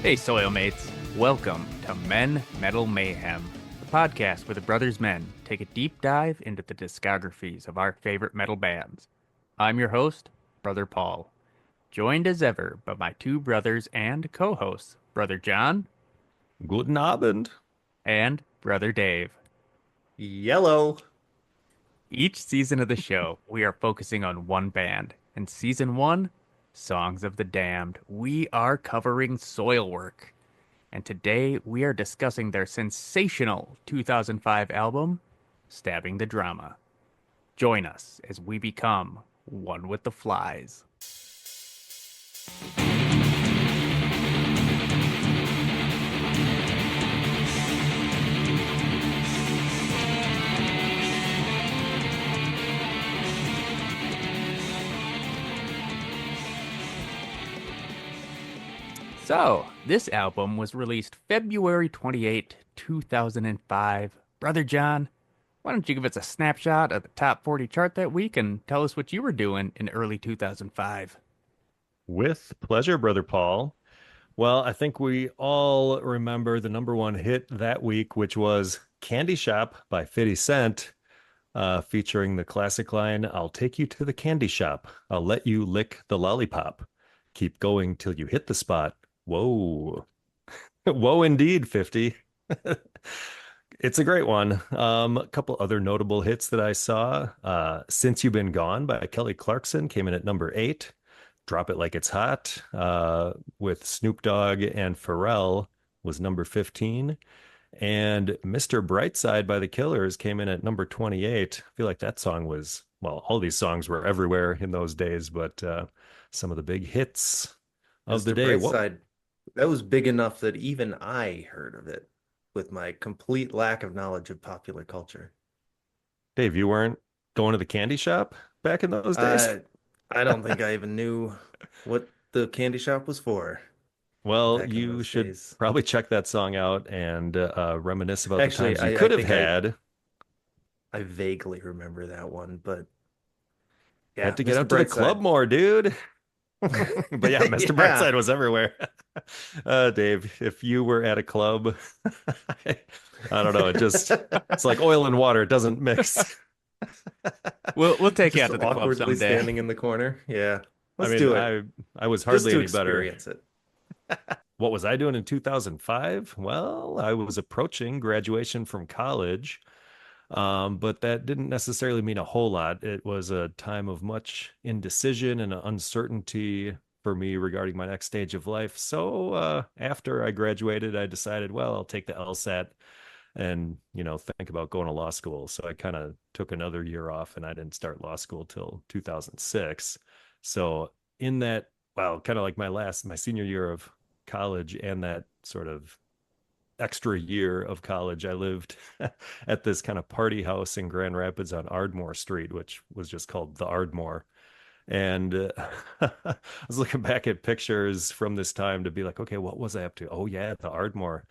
Hey, Soil Mates. Welcome to Men Metal Mayhem, the podcast where the brothers men take a deep dive into the discographies of our favorite metal bands. I'm your host, Brother Paul, joined as ever by my two brothers and co-hosts, Brother John Guten Abend. and Brother Dave. Yellow. Each season of the show, we are focusing on one band. In season one, Songs of the Damned, we are covering Soilwork. And today we are discussing their sensational 2005 album, Stabbing the Drama. Join us as we become one with the flies. So, this album was released February 28, 2005. Brother John, why don't you give us a snapshot of the top 40 chart that week and tell us what you were doing in early 2005? With pleasure, Brother Paul. Well, I think we all remember the number one hit that week, which was Candy Shop by 50 Cent, featuring the classic line, "I'll take you to the candy shop. I'll let you lick the lollipop. Keep going till you hit the spot. Whoa." Whoa, indeed, 50. It's a great one. A couple other notable hits that I saw. Since You've Been Gone by Kelly Clarkson came in at number 8. Drop It Like It's Hot with Snoop Dogg and Pharrell was number 15. And Mr. Brightside by The Killers came in at number 28. I feel like that song was, well, all these songs were everywhere in those days, but some of the big hits of the Mr. day. What, Brightside, that was big enough that even I heard of it with my complete lack of knowledge of popular culture. Dave, you weren't going to the candy shop back in those days? I don't think I even knew what the candy shop was for Well, back in you those should days. probably check that song out and reminisce about the Actually, times you I could have think had. I vaguely remember that one, but yeah, Had to get Mr. out to the club Brightside. more, dude. But yeah, Mr. Yeah. Brightside was everywhere. Dave, if you were at a club, I don't know, it's like oil and water, it doesn't mix. We'll take you out Just to the club awkwardly someday. standing in the corner. Yeah, I let's mean, do it I was just hardly to any better. experience it. What was I doing in 2005? Well, I was approaching graduation from college. But that didn't necessarily mean a whole lot. It was a time of much indecision and uncertainty for me regarding my next stage of life. So after I graduated, I decided, well, I'll take the LSAT and, think about going to law school. So I kind of took another year off and I didn't start law school till 2006. So in that, well, kind of like my senior year of college and that sort of extra year of college, I lived at this kind of party house in Grand Rapids on Ardmore Street, which was just called the Ardmore. And I was looking back at pictures from this time to be like, okay, what was I up to? Oh, yeah, the Ardmore.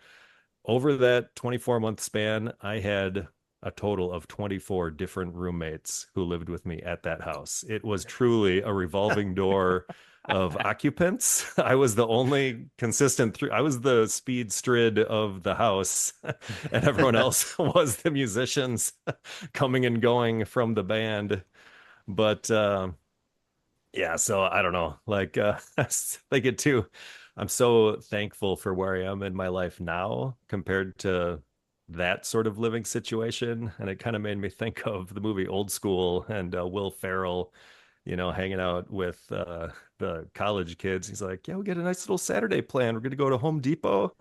Over that 24-month span, I had a total of 24 different roommates who lived with me at that house. It was truly a revolving door of occupants. I was the only consistent through. I was the Speed Strid of the house, and everyone else was the musicians coming and going from the band. But yeah, so I don't know. Like I was thinking too, I'm so thankful for where I am in my life now compared to that sort of living situation. And it kind of made me think of the movie Old School and Will Ferrell, hanging out with the college kids. He's like, yeah, we get a nice little Saturday plan. We're going to go to Home Depot,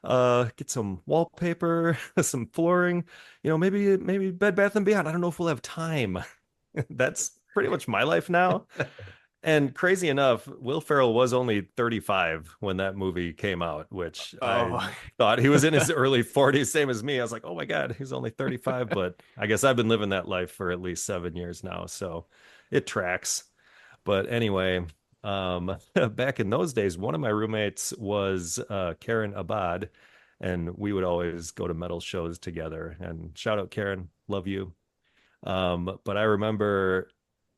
get some wallpaper, some flooring, maybe Bed Bath and Beyond. I don't know if we'll have time. That's pretty much my life now. And crazy enough, Will Ferrell was only 35 when that movie came out, which I Oh, thought he was in his early 40s, same as me. I was like, oh my God, he's only 35. But I guess I've been living that life for at least 7 years now. So it tracks. But anyway, back in those days, one of my roommates was Karen Abad, and we would always go to metal shows together. And shout out, Karen, love you. But I remember,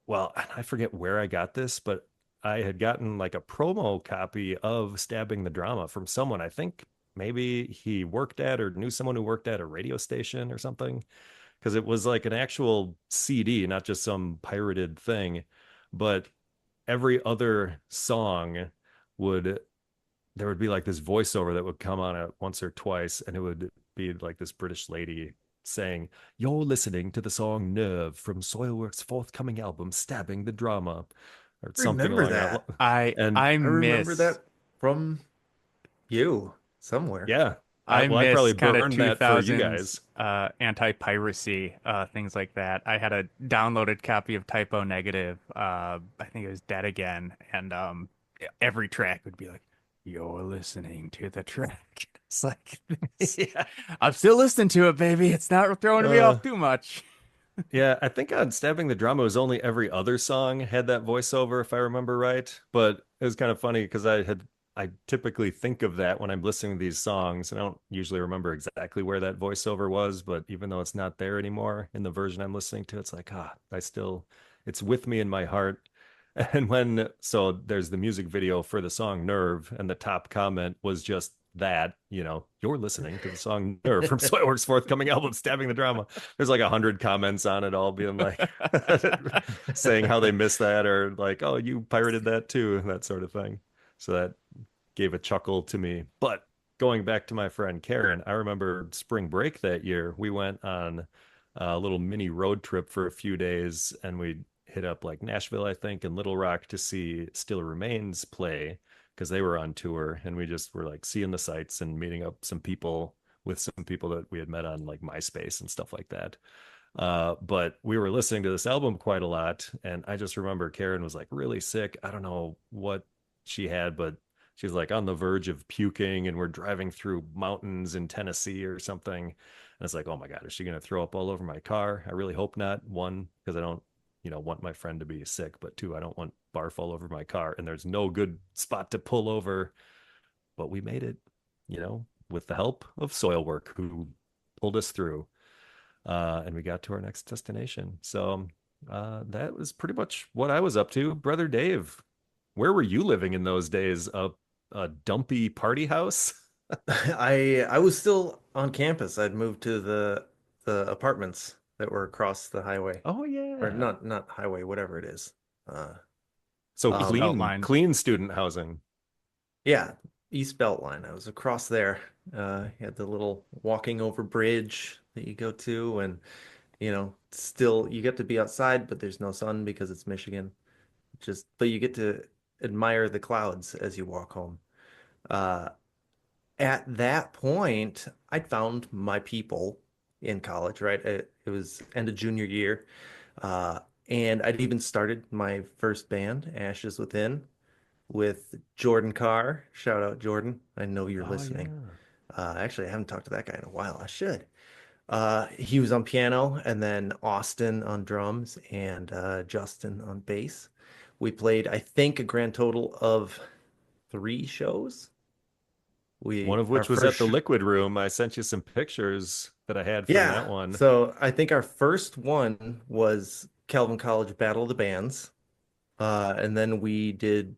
well, I forget where I got this, but I had gotten like a promo copy of Stabbing the Drama from someone. I think maybe he worked at or knew someone who worked at a radio station or something, because it was like an actual CD, not just some pirated thing. But every other song would there would be like this voiceover that would come on it once or twice, and it would be like this British lady saying, "You're listening to the song Nerve from Soilwork's forthcoming album, Stabbing the Drama," or something Remember along that that. line. I And I I remember miss that from you somewhere. yeah, I well, I miss probably kind of burned that for you 2000s guys. anti-piracy things like that. I had a downloaded copy of Typo Negative. I think it was Dead Again, and every track would be like, "You're listening to the track." It's like this. Yeah. I'm still listening to it, baby. It's not throwing me Uh, off too much. Yeah, I think on Stabbing the Drama, it was only every other song had that voiceover, if I remember right. But it was kind of funny because I typically think of that when I'm listening to these songs. I don't usually remember exactly where that voiceover was, but even though it's not there anymore in the version I'm listening to, it's like, it's with me in my heart. And so there's the music video for the song Nerve, and the top comment was just that, you're listening to the song Nerve from Soilwork's forthcoming album, Stabbing the Drama. There's like 100 comments on it, all being like saying how they missed that, or like, oh, you pirated that too, that sort of thing. So that gave a chuckle to me. But going back to my friend Karen, I remember spring break that year, we went on a little mini road trip for a few days, and we hit up like Nashville, I think, and Little Rock to see Still Remains play because they were on tour, and we just were like seeing the sights and meeting up with some people that we had met on like MySpace and stuff like that. But we were listening to this album quite a lot, and I just remember Karen was like really sick. I don't know what she had, but she was like on the verge of puking, and we're driving through mountains in Tennessee or something. And it's like, oh my God, is she going to throw up all over my car? I really hope not. One, because I don't, want my friend to be sick, but two, I don't want barf all over my car. And there's no good spot to pull over, but we made it, with the help of Soilwork, who pulled us through, and we got to our next destination. So that was pretty much what I was up to. Brother Dave, where were you living in those days? A dumpy party house? I was still on campus. I'd moved to the apartments that were across the highway. Oh Or yeah. not highway, whatever it is. Uh So East Belt um line. clean student housing. yeah, East Belt Line. I was across there. You had the little walking over bridge that you go to, and still you get to be outside, but there's no sun because it's Michigan. But you get to admire the clouds as you walk home. Uh at that point, I'd found my people in college, right? It was end of junior year. Uh, and I'd even started my first band, Ashes Within, with Jordan Carr. Shout out, Jordan. I know you're Oh listening. yeah. Actually, I haven't talked to that guy in a while. I should. He was on piano, and then Austin on drums, and Justin on bass. We played, I think, a grand total of 3 shows. One of Our which was first at the sh Liquid Room. I sent you some pictures that I had from Yeah. that one. So I think our first one was Calvin College Battle of the Bands. And then we did,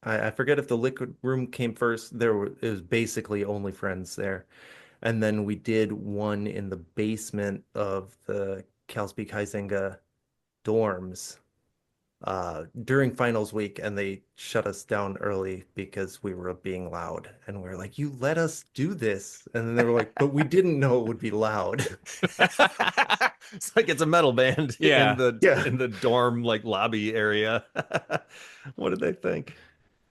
I forget if the Liquid Room came first. It was basically only friends there. And then we did one in the basement of the Cal Speak Huizenga dorms during finals week, and they shut us down early because we were being loud. And we were like, "You let us do this." And then they were like, "But we didn't know it would be loud." It's like it's a metal band in Yeah. the Yeah. in the dorm like lobby area. What did they think?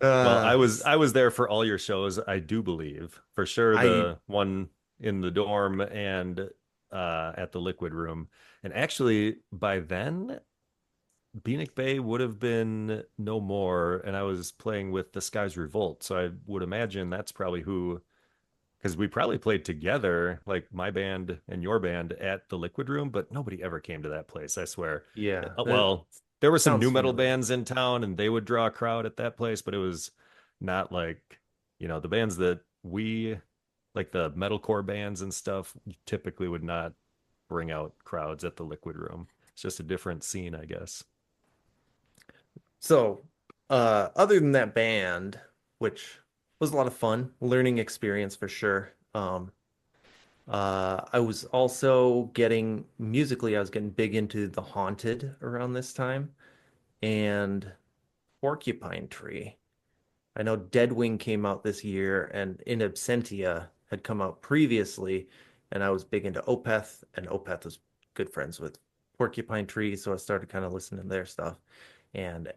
Well, Uh, I was there for all your shows, I do believe. For sure I the one in the dorm and at the Liquid Room. And actually by then Beanick Bay would have been no more, and I was playing with the Skies Revolt. So I would imagine that's probably who, because we probably played together, like my band and your band at the Liquid Room, but nobody ever came to that place, I swear. yeah, that Well, there were some sounds new metal familiar. bands in town and they would draw a crowd at that place, but it was not like, the bands that like the metalcore bands and stuff, typically would not bring out crowds at the Liquid Room. It's just a different scene, I guess. So Other than that band, which was a lot of fun, learning experience for sure. I was also getting musically, I was getting big into The Haunted around this time and Porcupine Tree. I know Deadwing came out this year and In Absentia had come out previously, and I was big into Opeth, and Opeth was good friends with Porcupine Tree, so I started kind of listening to their stuff and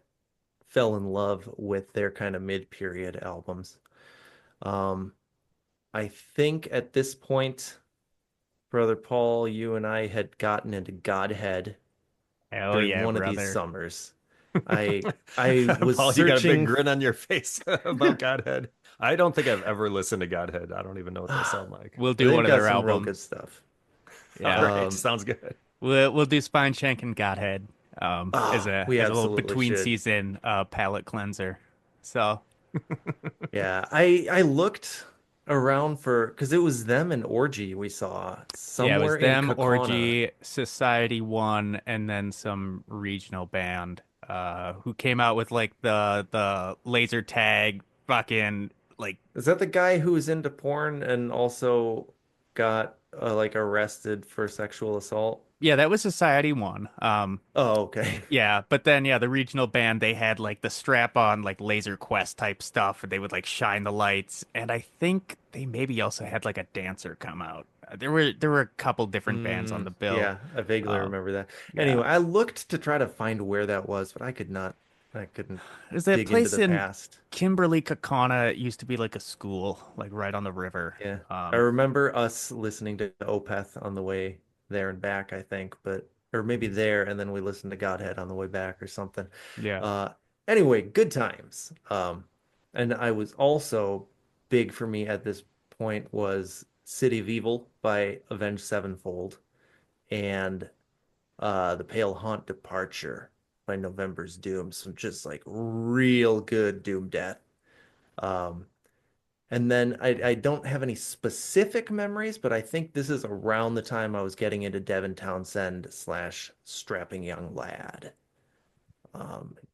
fell in love with their kind of mid-period albums. Um, I think at this point, Brother Paul, you and I had gotten into Godhead Hell during yeah, one of these brother. summers. I was Paul, you got a big searching. grin on your face about Godhead. I don't think I've ever listened to Godhead. I don't even know what they sound like. We'll do They've one of got their some real good albums. stuff. Yeah. All right, Um, sounds good. We'll do Spine Shank and Godhead we as a little absolutely between should. season palate cleanser. So Yeah, I looked around for because it was them and Orgy we saw yeah, it was somewhere in them, Kaukauna. Orgy, Society One, and then some regional band who came out with like the laser tag fucking like Is that the guy who was into porn and also got like arrested for sexual assault? yeah, that was Society One. Oh, okay. Yeah, but then yeah, the regional band they had like the strap-on like Laser Quest type stuff, and they would like shine the lights, and I think they maybe also had like a dancer come out. There were a couple different bands on the bill. Yeah, I vaguely Um, remember that. yeah, Anyway, I looked to try to find where that was, but I could not. I couldn't there's that dig into place the in past. Kimberly, Kaukauna. It used to be like a school, like right on the river. Yeah. I Um, remember us listening to Opeth on the way there and back, I think, but or maybe there and then we listened to Godhead on the way back or something. yeah. Uh anyway, good times. And I was also big for me at this point was City of Evil by Avenged Sevenfold and The Pale Haunt Departure by November's Doom. Some just like real good Doom death. Um and then I don't have any specific memories, but I think this is around the time I was getting into Devin Townsend slash Strapping Young Lad,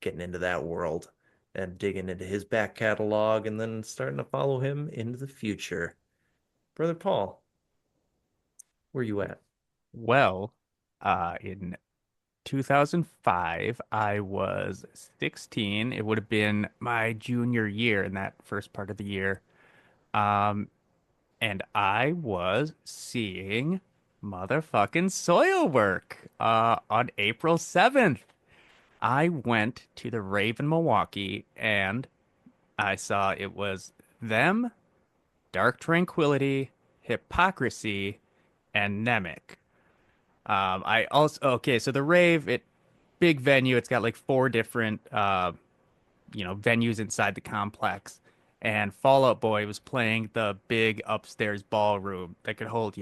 getting into that world and digging into his back catalog and then starting to follow him into the future. Brother Paul, where you at? Well, in 2005, I was 16. It would have been my junior year in that first part of the year. Um, and I was seeing motherfucking Soilwork on April 7th. I went to the Rave in Milwaukee and I saw it was them, Dark Tranquility, Hypocrisy, and Nemec. I also okay, so the Rave, it big venue. It's got like four different venues inside the complex. And Fall Out Boy was playing the big upstairs ballroom that could hold,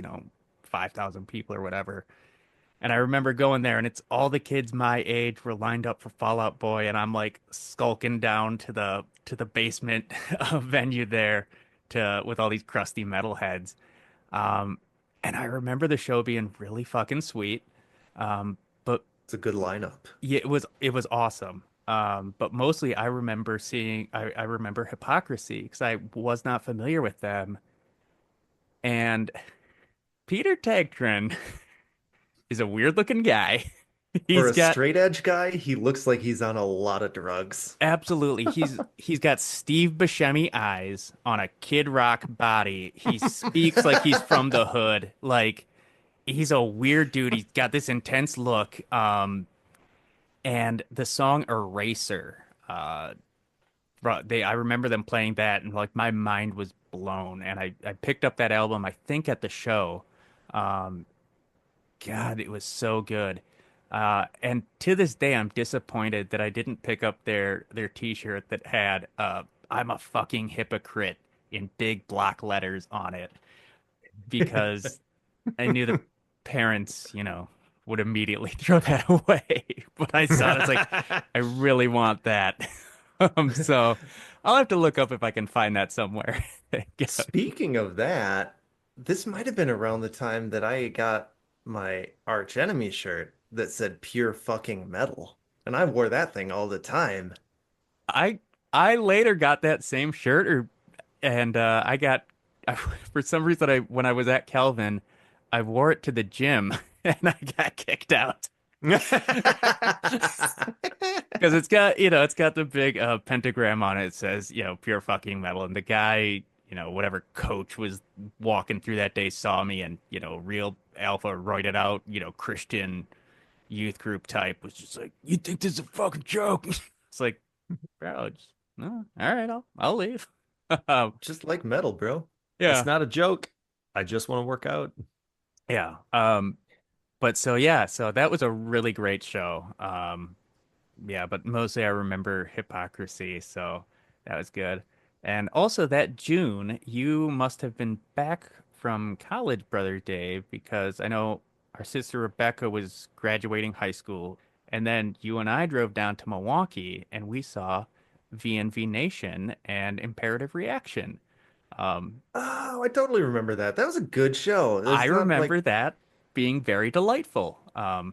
5,000 people or whatever. And I remember going there and it's all the kids my age were lined up for Fall Out Boy and I'm like skulking down to the basement venue there to with all these crusty metalheads. Um and I remember the show being really fucking sweet. But It's a good lineup. yeah, it was awesome. But mostly I remember Hypocrisy because I was not familiar with them. And Peter Tagtren is a weird looking guy. For He's a got straight edge guy, he looks like he's on a lot of drugs. absolutely he's got Steve Buscemi eyes on a Kid Rock body. He speaks like he's from the hood. Like he's a weird dude. He's got this intense look. And the song Eraser. I remember them playing that and like my mind was blown and I picked up that album I think at the show. Um God, it was so good. And to this day I'm disappointed that I didn't pick up their t-shirt that had I'm a fucking hypocrite in big block letters on it because I knew the parents, would immediately throw that away. But I saw it, it's like I really want that. So I'll have to look up if I can find that somewhere. Speaking of that, this might have been around the time that I got my Arch Enemy shirt that said pure fucking metal. And I wore that thing all the time. I I later got that same shirt and I got for some reason I when I was at Calvin, I wore it to the gym and I got kicked out. Because it's got, it's got the big pentagram on it. It says, pure fucking metal. And the guy, whatever coach was walking through that day saw me and, real alpha roided out, Christian youth group type was just like, you think this is a fucking joke? It's like, bro, just, no, all right, I'll leave. Just like metal, bro. It's Yeah. not a joke. I just want to work out. Yeah. But so yeah, so that was a really great show. Yeah, but mostly I remember Hypocrisy, so that was good. And also that June, you must have been back from college, Brother Dave, because I know our sister Rebecca was graduating high school, and then you and I drove down to Milwaukee and we saw VNV Nation and Imperative Reaction. Um, Oh, I totally remember that. That was a good show. I It's not like, remember that being very delightful.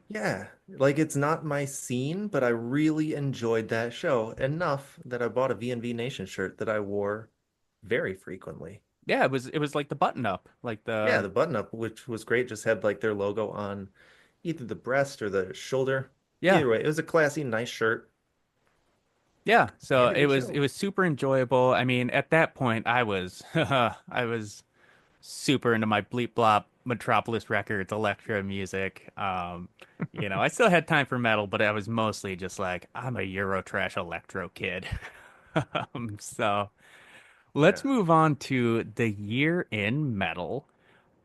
yeah, like it's not my scene, but I really enjoyed that show enough that I bought a VNV Nation shirt that I wore very frequently. Yeah, it was like the button up, like Yeah, the the button up, which was great, just had like their logo on either the breast or the shoulder. yeah. Either way, it was a classy, nice shirt Yeah, so and a it good was it show. was super enjoyable. I mean, at that point, I was I was super into my bleep blop Metropolis Records, electro music. I still had time for metal, but I was mostly just like, I'm a Euro trash electro kid. So let's Yeah. move on to the year in metal.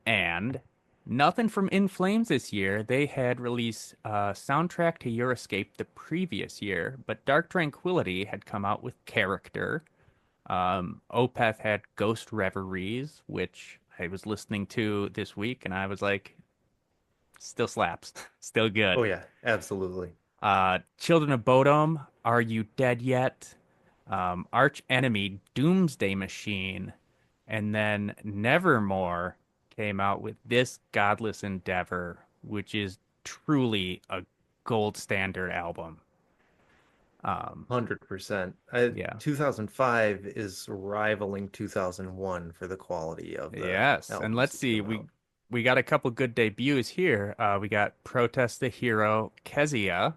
And nothing from In Flames this year. They had released a soundtrack to Your Escape the previous year, but Dark Tranquillity had come out with Character. Opeth had Ghost Reveries, which I was listening to this week, and I was like, still slaps, still Oh good. yeah, absolutely. Children of Bodom, Are You Dead Yet? Arch Enemy, Doomsday Machine, and then Nevermore came out with this Godless Endeavor, which is truly a gold standard album. Um, 100%. yeah. 2005 is rivaling 2001 for the quality of the Yes. And albums let's that's see, come we out. we got a couple good debuts here. We got Protest the Hero, Kezia,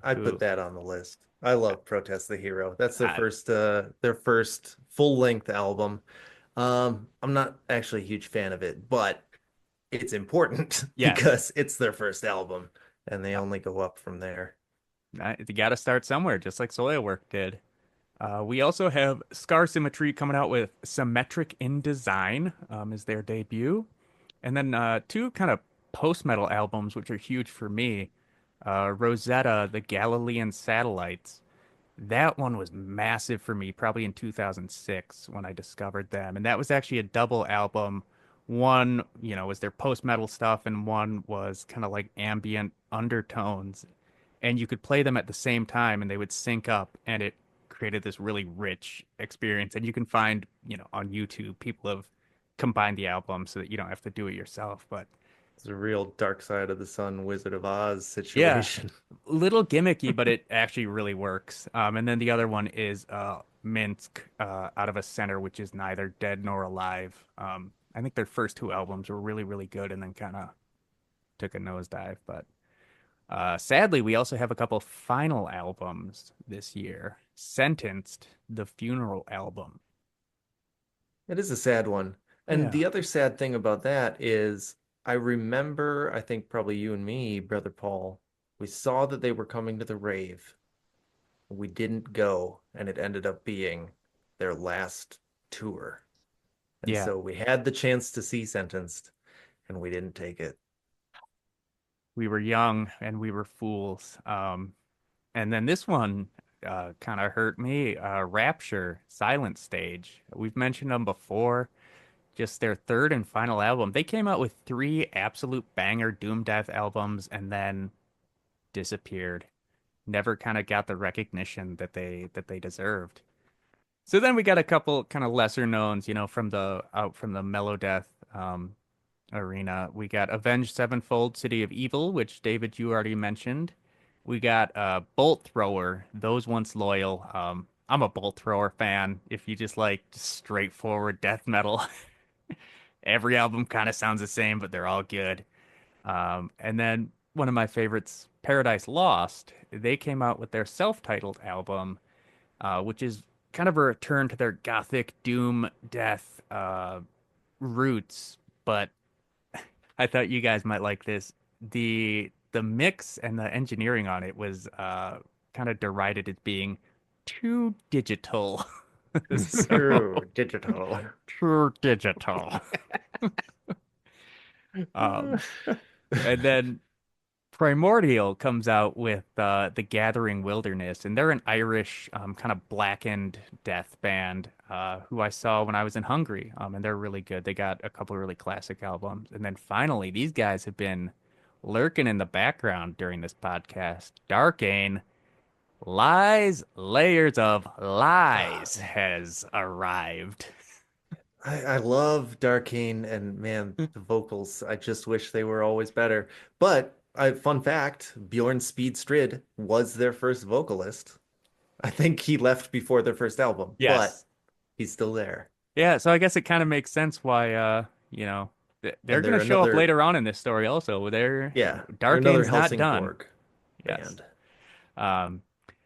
I put who that on the list. I love Protest the Hero. That's uh, their first full-length album. I'm not actually a huge fan of it, but it's important yes. because it's their first album and they only go up from there. You got to start somewhere, just like Soilwork did. We also have Scar Symmetry coming out with Symmetric in Design is their debut. And then two kind of post-metal albums, which are huge for me. Rosetta, The Galilean Satellites. That one was massive for me, probably in 2006 when I discovered them. And that was actually a double album. One, was their post-metal stuff, and one was kind of like ambient undertones. And you could play them at the same time and they would sync up, and it created this really rich experience. And you can find, on YouTube, people have combined the album so that you don't have to do it yourself. But It's a real Dark Side of the Sun, Wizard of Oz yeah, situation. little gimmicky, but it actually really works. And then the other one is Minsk, Out of a Center, which is neither dead nor alive. I think their first two albums were really, really good and then kind of took a nosedive. But sadly, we also have a couple final albums this year. Sentenced, the funeral album. It is a sad one. And Yeah. the other sad thing about that is I remember, I think probably you and me, Brother Paul, we saw that they were coming to the rave. We didn't go, and it ended up being their last tour. And Yeah. so we had the chance to see Sentenced, and we didn't take it. We were young and we were fools. And then this one kind of hurt me. Rapture, Silent Stage. We've mentioned them before. Just their third and final album. They came out with three absolute banger doom death albums and then disappeared. Never kind of got the recognition that they deserved. So then we got a couple kind of lesser knowns, from the Melodeath arena. We got Avenged Sevenfold, City of Evil, which David you already mentioned. We got Bolt Thrower, Those Once Loyal. I'm a Bolt Thrower fan. If you just like straightforward death metal, every album kind of sounds the same, but they're all good. And then one of my favorites, Paradise Lost, they came out with their self-titled album, which is kind of a return to their gothic doom death roots. But I thought you guys might like this. The mix and the engineering on it was kind of derided as being too digital. So True, digital. too digital. Um, and then Primordial comes out with The Gathering Wilderness, and they're an Irish kind of blackened death band who I saw when I was in Hungary, and they're really good. They got a couple of really classic albums. And then finally, these guys have been lurking in the background during this podcast. Darkane, Lies, Layers of Ah, Lies has arrived. I love Darkane and man, the vocals. I just wish they were always better. But fun fact, Bjorn Speed Strid was their first vocalist. I think he left before their first album, but Yes. he's still there. Yeah, so I guess it kind of makes sense why they're And going to they're show up another, later on in this story also. yeah, they're another Darkane's not done. Helsingborg Yes. band. Um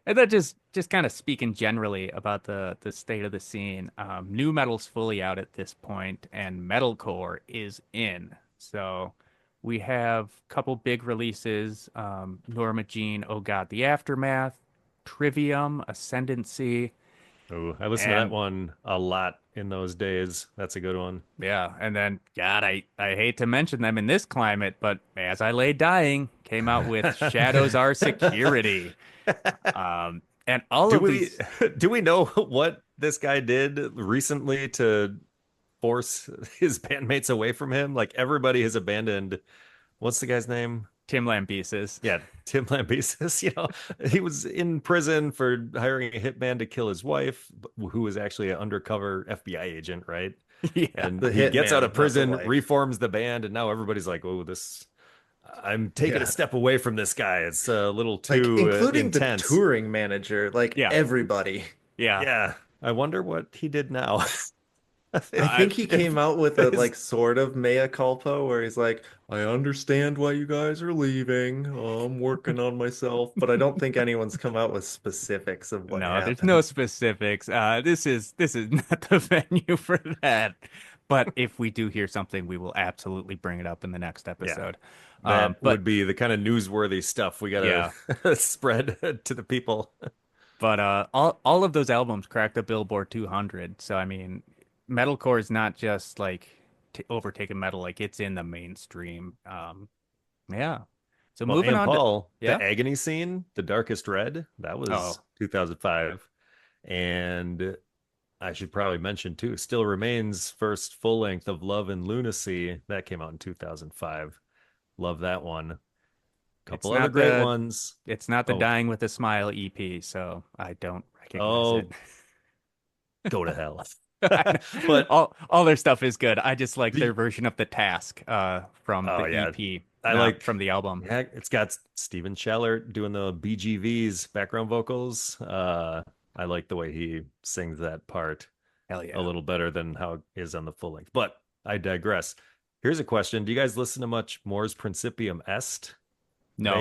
and that just kind of speaking generally about the state of the scene. New metal's fully out at this point and metalcore is in. So we have a couple big releases, Norma Jean, Oh God, The Aftermath, Trivium, Ascendancy, Oh, I listened to that and one a lot in those days. That's a good one. yeah, and then God, I hate to mention them in this climate, but As I Lay Dying came out with Shadows Are Security. And all Do of we these do we know what this guy did recently to force his bandmates away from him? Like everybody has abandoned. What's the guy's name? Tim Lambesis. Yeah, Tim Lambesis. He was in prison for hiring a hitman to kill his wife, who was actually an undercover FBI agent, right? Yeah. And The he gets out Hitman, of not the prison, wife. reforms the band, and now everybody's like, "Oh, this." I'm taking a Yeah. step away from this guy. It's a little Like too including the intense. touring manager, like Yeah. everybody. Yeah. Yeah, I wonder what he did now. I I think he If came out with a his like sort of mea culpa where he's like, I understand why you guys are leaving. I'm working on myself, but I don't think anyone's come out with specifics of what No, there's no happened. specifics. This is not the venue for that. But if we do hear something, we will absolutely bring it up in the next Yeah, episode. that But would be the kind of newsworthy stuff we gotta yeah, spread to the people. but all of those albums cracked the Billboard 200. So I mean, metalcore is not just like t overtaking metal; like it's in the mainstream. Yeah. So Well, moving and on to Paul, yeah. the Agony scene, the Darkest Red, that Oh, was 2005. And I should probably mention too, Still Remains first full length of Love and Lunacy, that came out in 2005. Love that one. it's Couple other not great the ones. it's not the Oh, Dying with a Smile EP, so I don't recognize it. oh, go to hell. I know. But All their stuff is good. I just like their the version of the task from oh the yeah, EP, I not like from the album. yeah, it's got Steven Schaller doing the BGVs background vocals. I like the way he sings that part Hell a yeah. little better than how it is on the full length. But I digress. Here's a question. Do you guys listen to much Mors Principium Est? No,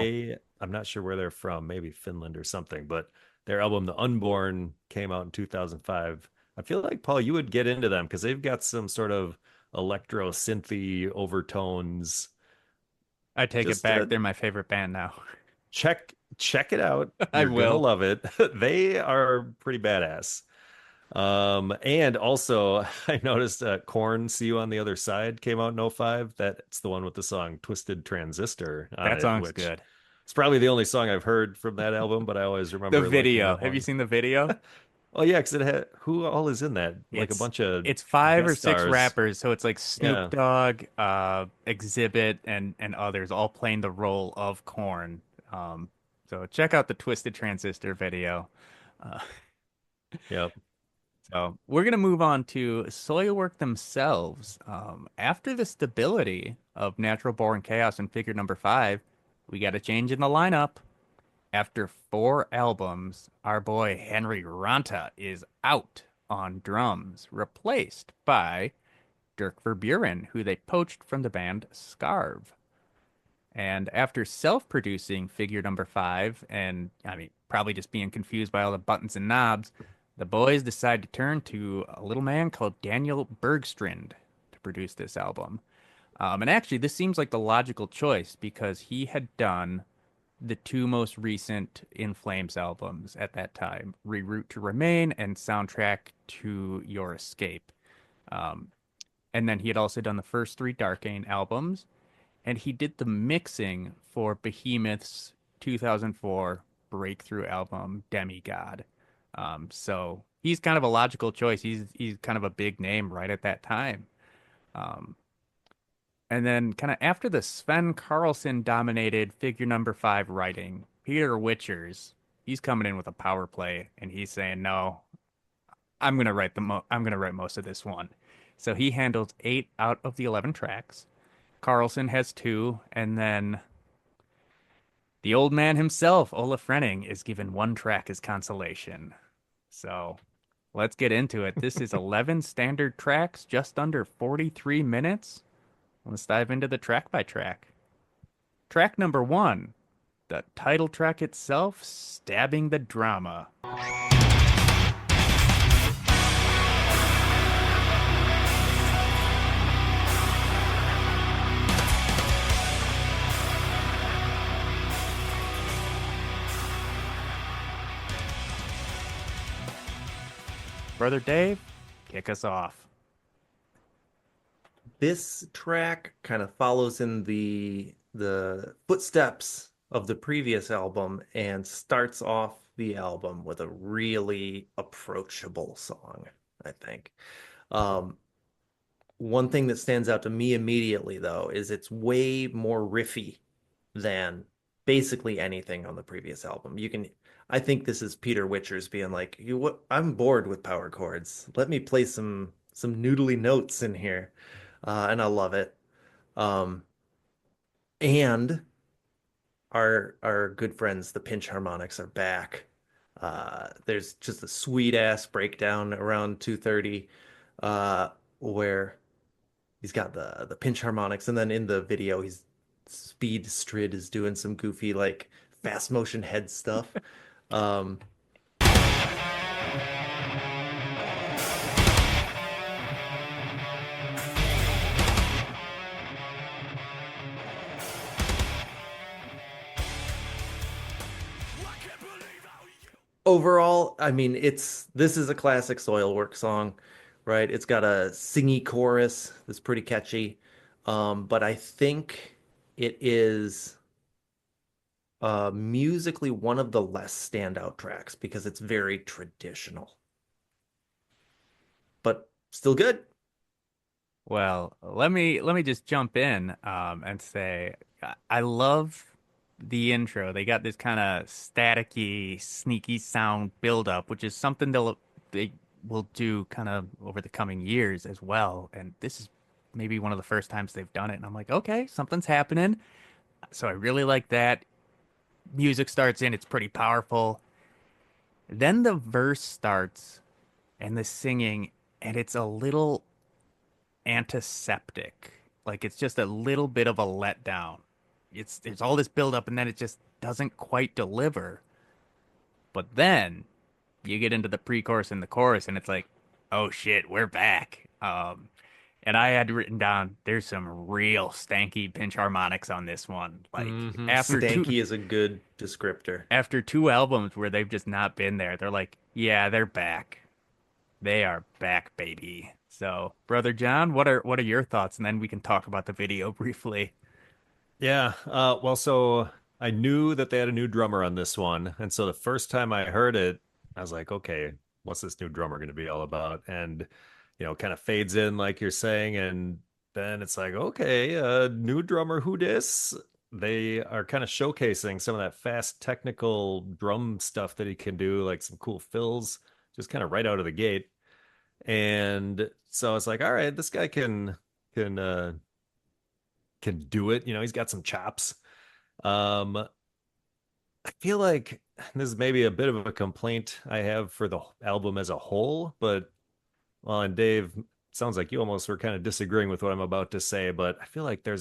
I'm not sure where they're from, maybe Finland or something, but their album, The Unborn, came out in 2005. I feel like, Paul, you would get into them because they've got some sort of electro synthy overtones. I take it Just back. They're my favorite band now. check it out. I You're gonna will. love it. They are pretty badass. And also I noticed Korn See You on the Other Side came out in '05. That's the one with the song Twisted Transistor on That it, song's which good. it's probably the only song I've heard from that album, but I always The remember liking video. that Have you one. seen the video? Oh yeah, because it had who all is in that? Like a It's bunch of it's five or guest six stars. rappers, so it's like Snoop Yeah. Dogg, Exhibit, and others all playing the role of Korn. So check out the Twisted Transistor video. Uh, Yep. so we're gonna move on to Soilwork themselves. After the stability of Natural Born Chaos and Figure Number 5, we got a change in the lineup. After 4 albums, our boy Henry Ranta is out on drums, replaced by Dirk Verburen, who they poached from the band Scarve. And after self-producing figure number 5, and I mean, probably just being confused by all the buttons and knobs, the boys decide to turn to a little man called Daniel Bergstrand to produce this album. And actually, this seems like the logical choice because he had done the two most recent In Flames albums at that time, Reroute to Remain and Soundtrack to Your Escape. Um, and then he had also done the first 3 Darkane albums, and he did the mixing for Behemoth's 2004 breakthrough album, Demigod. So he's kind of a logical choice. He's kind of a big name right at that time. Um, and then kind of after the Sven Carlson dominated figure number 5 writing, Peter Witchers, he's coming in with a power play and he's saying, "No, I'm gonna write most of this one." So he handles 8 out of the 11 tracks. Carlson has 2, and then the old man himself, Olaf Frenning, is given 1 track as consolation. So let's get into it. This is 11 standard tracks, just under 43 minutes. Let's dive into the track by track. Track number 1, the title track itself, Stabbing the Drama. Brother Dave, kick us off. This track kind of follows in the footsteps of the previous album and starts off the album with a really approachable song, I think. Um, One thing that stands out to me immediately, though, is it's way more riffy than basically anything on the previous album. I think this is Peter Witchers being like, "You, what? I'm bored with power chords. Let me play some noodly notes in here," and I love it. Um, and our good friends, the pinch harmonics, are back. There's just a sweet ass breakdown around 2:30, where he's got the pinch harmonics, and then in the video, he's Speed Strid is doing some goofy like fast motion head stuff. Um, Overall, I mean, this is a classic Soilwork song, right? It's got a singy chorus that's pretty catchy, but I think it is musically one of the less standout tracks because it's very traditional, but still good. Well, let me just jump in and say I love the intro. They got this kind of staticky, sneaky sound buildup, which is something they will do kind of over the coming years as well. And this is maybe one of the first times they've done it. And I'm like, okay, something's happening. So I really like that. Music starts in, it's pretty powerful. Then the verse starts and the singing, and it's a little antiseptic. Like it's just a little bit of a letdown. It's all this build up and then it just doesn't quite deliver. But then you get into the pre-chorus and the chorus and it's like, oh shit, we're back. And I had written down there's some real stanky pinch harmonics on this one. Like Stanky is a good descriptor. after 2 albums where they've just not been there, they're like, yeah, they're back. They are back, baby. So, Brother John, what are your thoughts? And then we can talk about the video briefly. Yeah. Well, so I knew that they had a new drummer on this one. And so the first time I heard it, I was like, okay, what's this new drummer going to be all about? And, kind of fades in like you're saying. And then it's like, okay, new drummer, who dis? They are kind of showcasing some of that fast technical drum stuff that he can do, like some cool fills, just kind of right out of the gate. And so it's like, all right, this guy can do it. He's got some chops. Um, feel like this is maybe a bit of a complaint I have for the album as a whole, but well, and Dave, sounds like you almost were kind of disagreeing with what I'm about to say, but I feel like there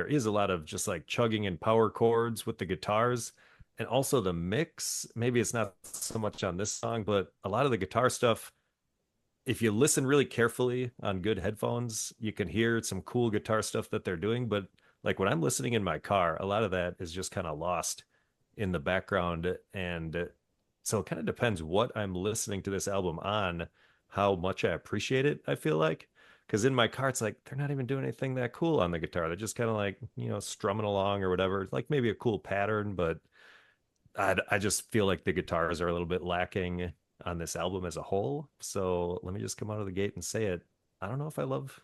is a lot of just like chugging and power chords with the guitars and also the mix. Maybe it's not so much on this song, but a lot of the guitar stuff, if you listen really carefully on good headphones, you can hear some cool guitar stuff that they're doing. But like when I'm listening in my car, a lot of that is just kind of lost in the background. And so it kind of depends what I'm listening to this album on, how much I appreciate it, I feel like. Because in my car, it's like they're not even doing anything that cool on the guitar. They're just kind of like, strumming along or whatever. Like maybe a cool pattern, but I just feel like the guitars are a little bit lacking on this album as a whole. So let me just come out of the gate and say it. I don't know if I love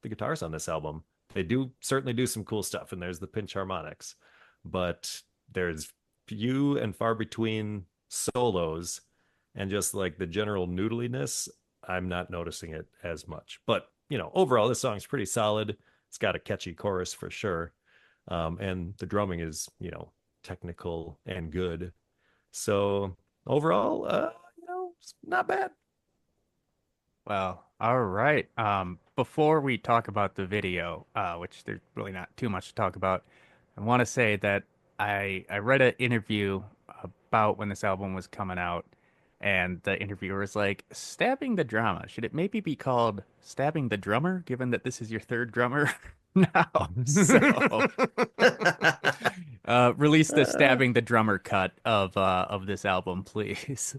the guitars on this album. They do certainly do some cool stuff, and there's the pinch harmonics, but there's few and far between solos, and just like the general noodliness, I'm not noticing it as much. But overall, this song's pretty solid. It's got a catchy chorus for sure, and the drumming is technical and good. So overall, it's not bad. Well, all right. Before we talk about the video, which there's really not too much to talk about, I want to say that I read an interview about when this album was coming out, and the interviewer was like, "Stabbing the drama. Should it maybe be called Stabbing the Drummer, given that this is your third drummer now?" So, release the Uh, Stabbing the Drummer cut of this album, please.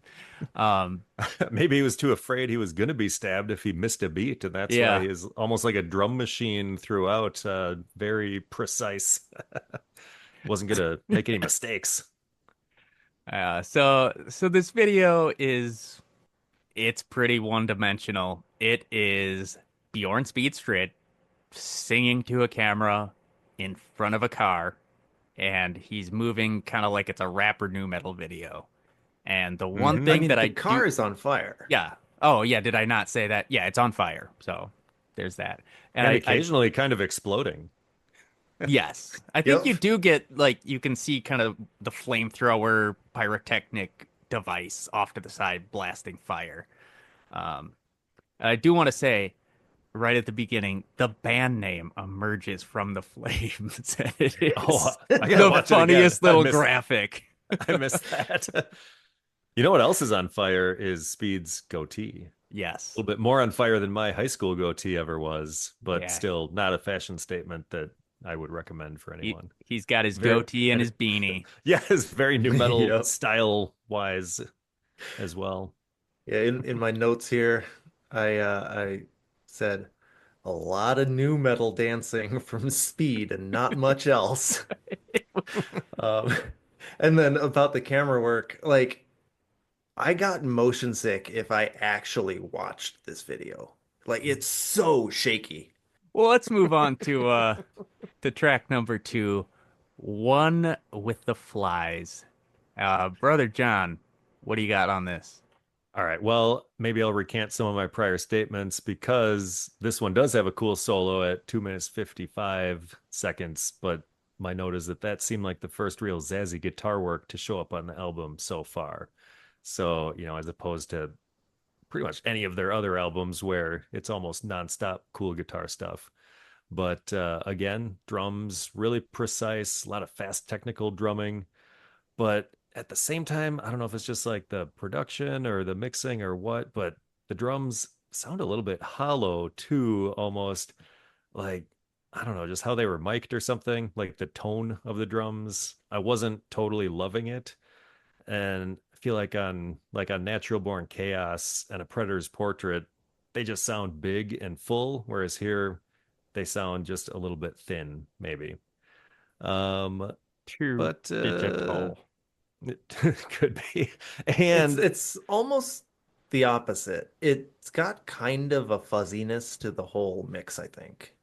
Um, Maybe he was too afraid he was going to be stabbed if he missed a beat, and that's why yeah. he's almost like a drum machine throughout, very precise. Wasn't going to make any mistakes. So this video is it's pretty one-dimensional. It is Bjorn Speed Strid singing to a camera in front of a car, and he's moving kind of like it's a rapper new metal video. And the one I Hmm. thing mean, that the I do, car is on fire. yeah. Oh yeah, did I not say that? Yeah, it's on fire. So there's that. And And I occasionally kind of exploding. yes, I think Yep. you do get like you can see kind of the flamethrower pyrotechnic device off to the side blasting fire. Um, I do want to say right at the beginning, the band name emerges from the flames. And it Oh, is I gotta the watch it again. funniest little graphic. I missed that. You know what else is on fire is Speed's goatee. A Yes. little bit more on fire than my high school goatee ever was, but Yeah. still not a fashion statement that I would recommend for anyone. He's got his Very, goatee and and his beanie. yeah, it's very new metal Yep. style wise as well. Yeah, in my notes here, I said a lot of new metal dancing from Speed and not much else. Um, and then about the camera work, like I got motion sick if I actually watched this video. Like it's so shaky. Well, let's move on to track number two, One with the Flies. Brother John, what do you got on this? All right. Well, maybe I'll recant some of my prior statements because this one does have a cool solo at 2 minutes 55 seconds. But my note is that that seemed like the first real zazzy guitar work to show up on the album so far. So, as opposed to pretty much any of their other albums where it's almost nonstop cool guitar stuff. But again, drums really precise, a lot of fast technical drumming. But at the same time, I don't know if it's just like the production or the mixing or what, but the drums sound a little bit hollow too, almost like I don't know, just how they were mic'd or something, like the tone of the drums. I wasn't totally loving it. And I feel like on Natural Born Chaos and A Predator's Portrait, they just sound big and full, whereas here they sound just a little bit thin, maybe. Um, Too but digital. it could be. It's And it's almost the opposite. It's got kind of a fuzziness to the whole mix, I think.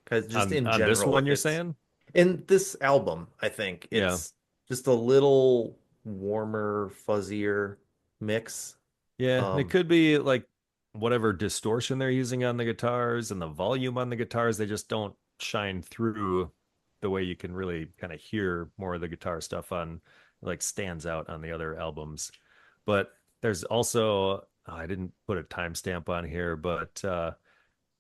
Because just on in on this general, one you're it's saying? in this album, I think Yeah. it's just a little warmer, fuzzier mix. Yeah, and it Um, could be like whatever distortion they're using on the guitars and the volume on the guitars, they just don't shine through the way you can really kind of hear more of the guitar stuff on like stands out on the other albums. But there's also I didn't put a timestamp on here, but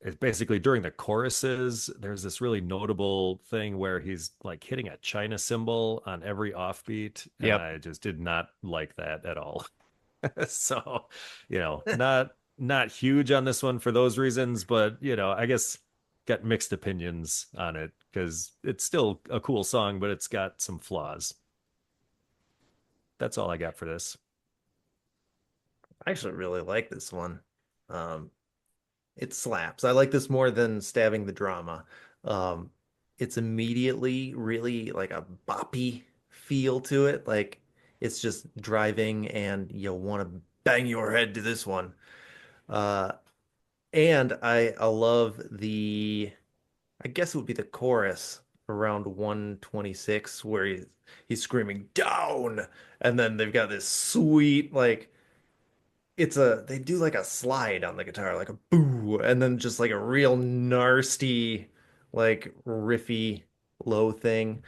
it's basically during the choruses, there's this really notable thing where he's like hitting a China cymbal on every offbeat, and Yep. I just did not like that at all. So, not huge on this one for those reasons, but I guess got mixed opinions on it because it's still a cool song, but it's got some flaws. That's all I got for this. I actually really like this one. Um, it slaps. I like this more than Stabbing the Drama. Um, it's immediately really like a boppy feel to it. Like it's just driving and you want to bang your head to this one. Uh, and I love I guess it would be the chorus around 126 where he's screaming down, and then they've got this sweet like they do like a slide on the guitar, like a boo, and then just like a real nasty, like riffy low thing.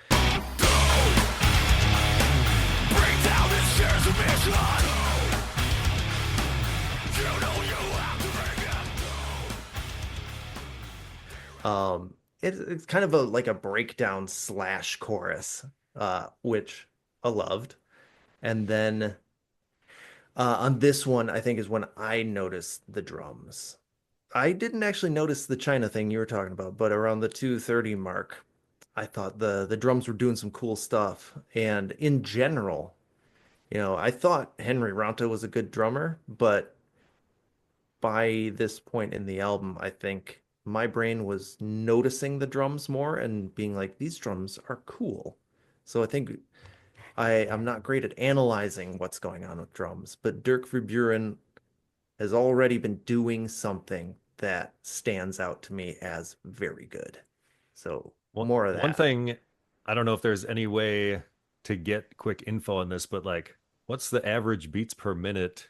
It's kind of a like a breakdown slash chorus, which I loved. And then on this one, I think is when I noticed the drums. I didn't actually notice the China thing you were talking about, but around the 230 mark, I thought the drums were doing some cool stuff. And in general, I thought Henry Ronto was a good drummer, but by this point in the album, I think my brain was noticing the drums more and being like, these drums are cool. So I think I'm not great at analyzing what's going on with drums, but Dirk Verburen has already been doing something that stands out to me as very good. So One more of one that. thing, I don't know if there's any way to get quick info on this, but like, what's the average beats per minute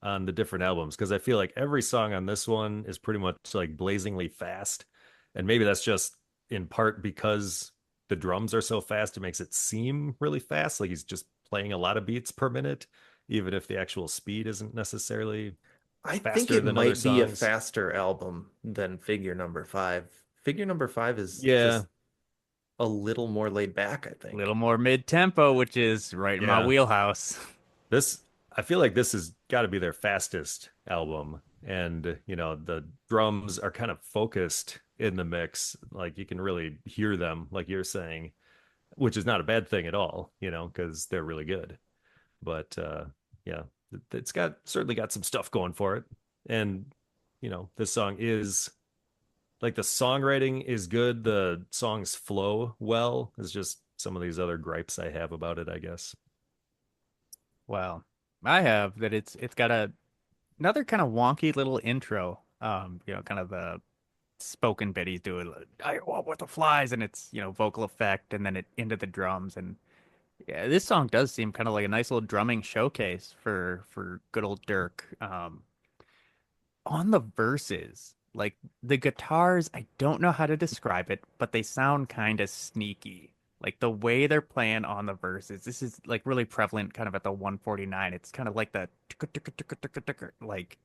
on the different albums? Because I feel like every song on this one is pretty much like blazingly fast, and maybe that's just in part because the drums are so fast, it makes it seem really fast, like he's just playing a lot of beats per minute, even if the actual speed isn't necessarily I think faster it than other might be a songs. faster album than Figure Number Five. Figure Number Five is Yeah, just a little more laid back, I A little think. more mid-tempo, which is right in my yeah. wheelhouse. This I feel like this has got to be their fastest album, and the drums are kind of focused in the mix, like you can really hear them, like you're saying, which is not a bad thing at all, because they're really good. But yeah, it's got certainly got some stuff going for it, and this song is like the songwriting is good, the songs flow well. It's just some of these other gripes I have about it, I guess. Well, I have that it's got another kind of wonky little intro. Kind of the spoken bit he's doing. Like, I want with the flies, and it's vocal effect, and then it into the drums, and yeah, this song does seem kind of like a nice little drumming showcase for good old Dirk. On the verses, like the guitars, I don't know how to describe it, but they sound kind of sneaky. Like the way they're playing on the verses, this is like really prevalent kind of at the 149. It's kind of like the like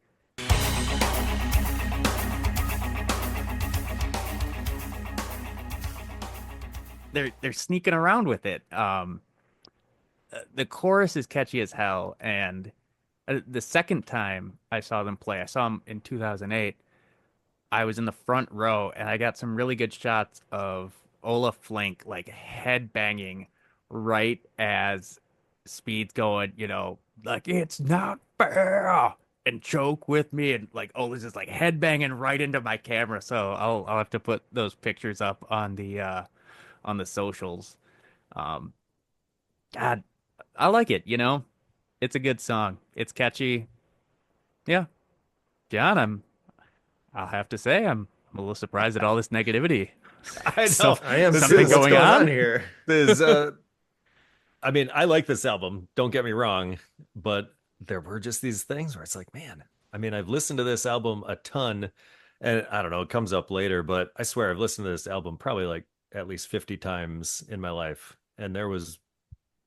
they're sneaking around with it. The chorus is catchy as hell, and the second time I saw them play, I saw them in 2008. I was in the front row and I got some really good shots of Olaf Flink like head banging right as Speed's going, like it's not fair and choke with me and like Olaf's just like head banging right into my camera. So I'll have to put those pictures up on the socials. Um God, I like it. It's a good song. It's catchy. Yeah. John, I'll have to say I'm a little surprised at all this negativity. I So know I am this too. something What's going going on on? here? is I mean, I like this album, don't get me wrong, but there were just these things where it's like, man, I mean, I've listened to this album a ton, and I don't know, it comes up later, but I swear I've listened to this album probably like at least 50 times in my life. And there was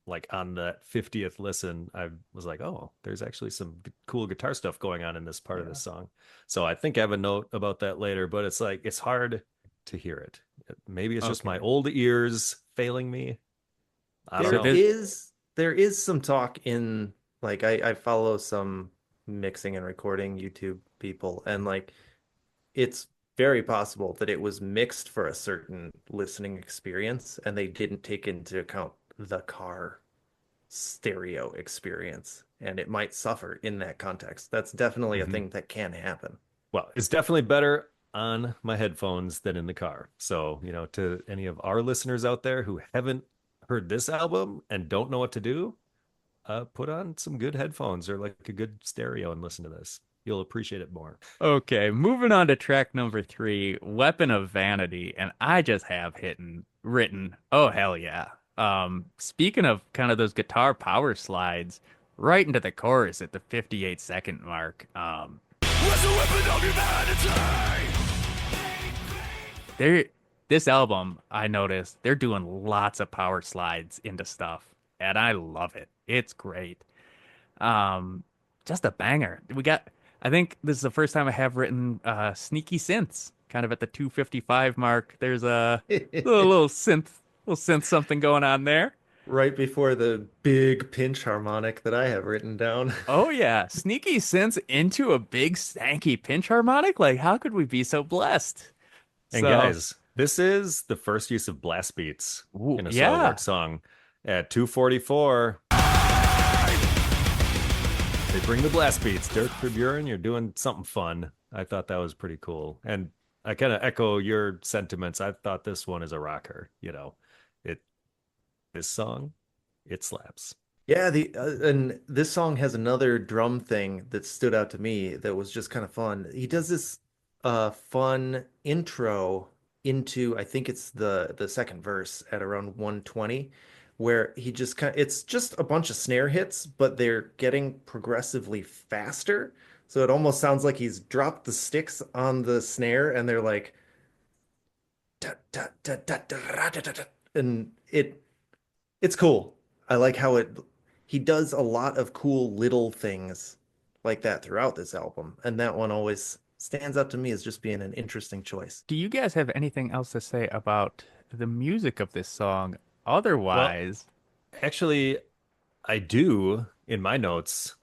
like on that 50th listen, I was like, oh, there's actually some cool guitar stuff going on in this part of Yeah. this song. So I think I have a note about that later, but it's like, it's hard to hear it. Maybe it's just my Okay. old ears failing me. I don't So There know. this, is there is some talk in like I follow some mixing and recording YouTube people, and like it's very possible that it was mixed for a certain listening experience and they didn't take into account the car stereo experience, and it might suffer in that context. That's definitely a Mhm. thing that can happen. Well, it's definitely better on my headphones than in the car. So, to any of our listeners out there who haven't heard this album and don't know what to do, put on some good headphones or like a good stereo and listen to this. You'll appreciate it more. okay, moving on to track number three, Weapon of Vanity, and I just have written, oh hell yeah. Speaking of kind of those guitar power slides, right into the chorus at the 58-second mark. What's the weapon of humanity? They're this album, I noticed they're doing lots of power slides into stuff, and I love it. It's great. Um, just a banger. I think this is the first time I have written sneaky synths, kind of at the 255 mark. There's a little synth something going on there. Right before the big pinch harmonic that I have written down. Oh yeah, sneaky synths into a big stanky pinch harmonic. Like, how could we be so blessed? And So, guys, this is the first use of blast beats ooh, in a Soilwork yeah. song. At 244, they bring the blast beats. Dirk Verburen, you're doing something fun. I thought that was pretty cool. And I kind of echo your sentiments. I thought this one is a rocker. It this song, it slaps. Yeah, the and this song has another drum thing that stood out to me that was just kind of fun. He does this fun intro into I think it's the second verse at around 120 where he just kind of it's just a bunch of snare hits, but they're getting progressively faster. So it almost sounds like he's dropped the sticks on the snare and they're like da, da, da, da, da, da, da, da, da. And it's cool. I like how he does a lot of cool little things like that throughout this album, and that one always stands out to me as just being an interesting choice. Do you guys have anything else to say about the music of this song? Well, Otherwise, actually, I do in my notes.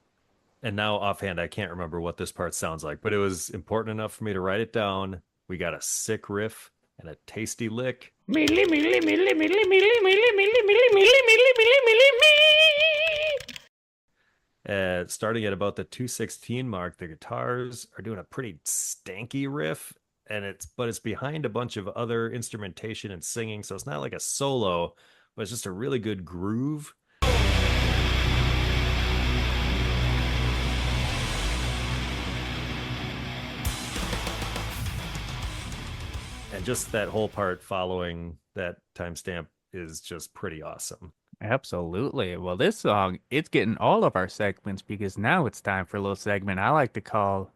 And now offhand, I can't remember what this part sounds like, but it was important enough for me to write it down. We got a sick riff and a tasty lick. Starting at about the 216 mark, the guitars are doing a pretty stanky riff, and it's behind a bunch of other instrumentation and singing, so it's not like a solo, but it's just a really good groove. And just that whole part following that timestamp is just pretty awesome. absolutely. Well, this song, it's getting all of our segments because now it's time for a little segment I like to call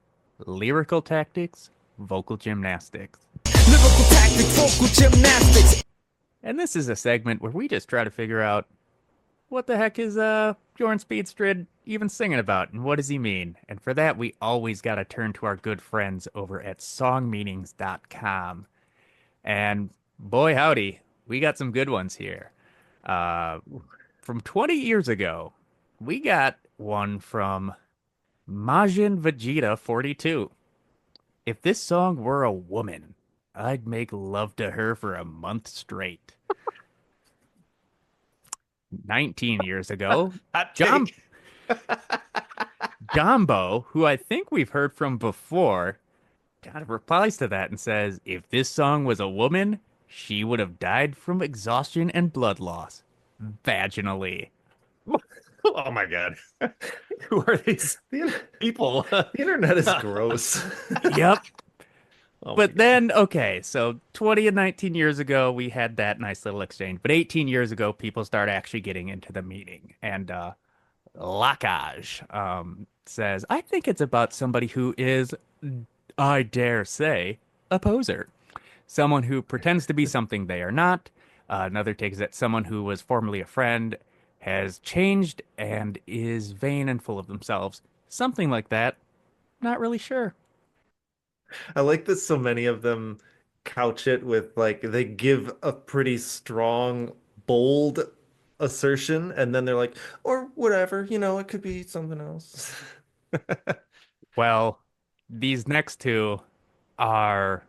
Lyrical Tactics, Vocal Gymnastics. Lyrical tactics, vocal gymnastics. And this is a segment where we just try to figure out what the heck is Bjorn Speed Strid even singing about and what does he mean? And for that, we always got to turn to our good friends over at songmeanings.com. And boy, howdy, we got some good ones here. Uh, from 20 years ago, we got one from Majin Vegeta 42. If this song were a woman, I'd make love to her for a month straight. 19 years ago, Hot Jom take. Jumbo, who I think we've heard from before, kind of replies to that and says, if this song was a woman, she would have died from exhaustion and blood loss vaginally. Oh my God. Who are these The, people? the internet is gross. Yep. Oh my But God. then, okay, so 20 and 19 years ago, we had that nice little exchange. But 18 years ago, people start actually getting into the meaning. And Lacage says, I think it's about somebody who is, I dare say, a poser. someone who pretends to be something they are not. Another take is that someone who was formerly a friend has changed and is vain and full of themselves. Something like that. Not really sure. I like that so many of them couch it with like they give a pretty strong, bold assertion, and then they're like, or whatever, it could be something else. Well, these next two are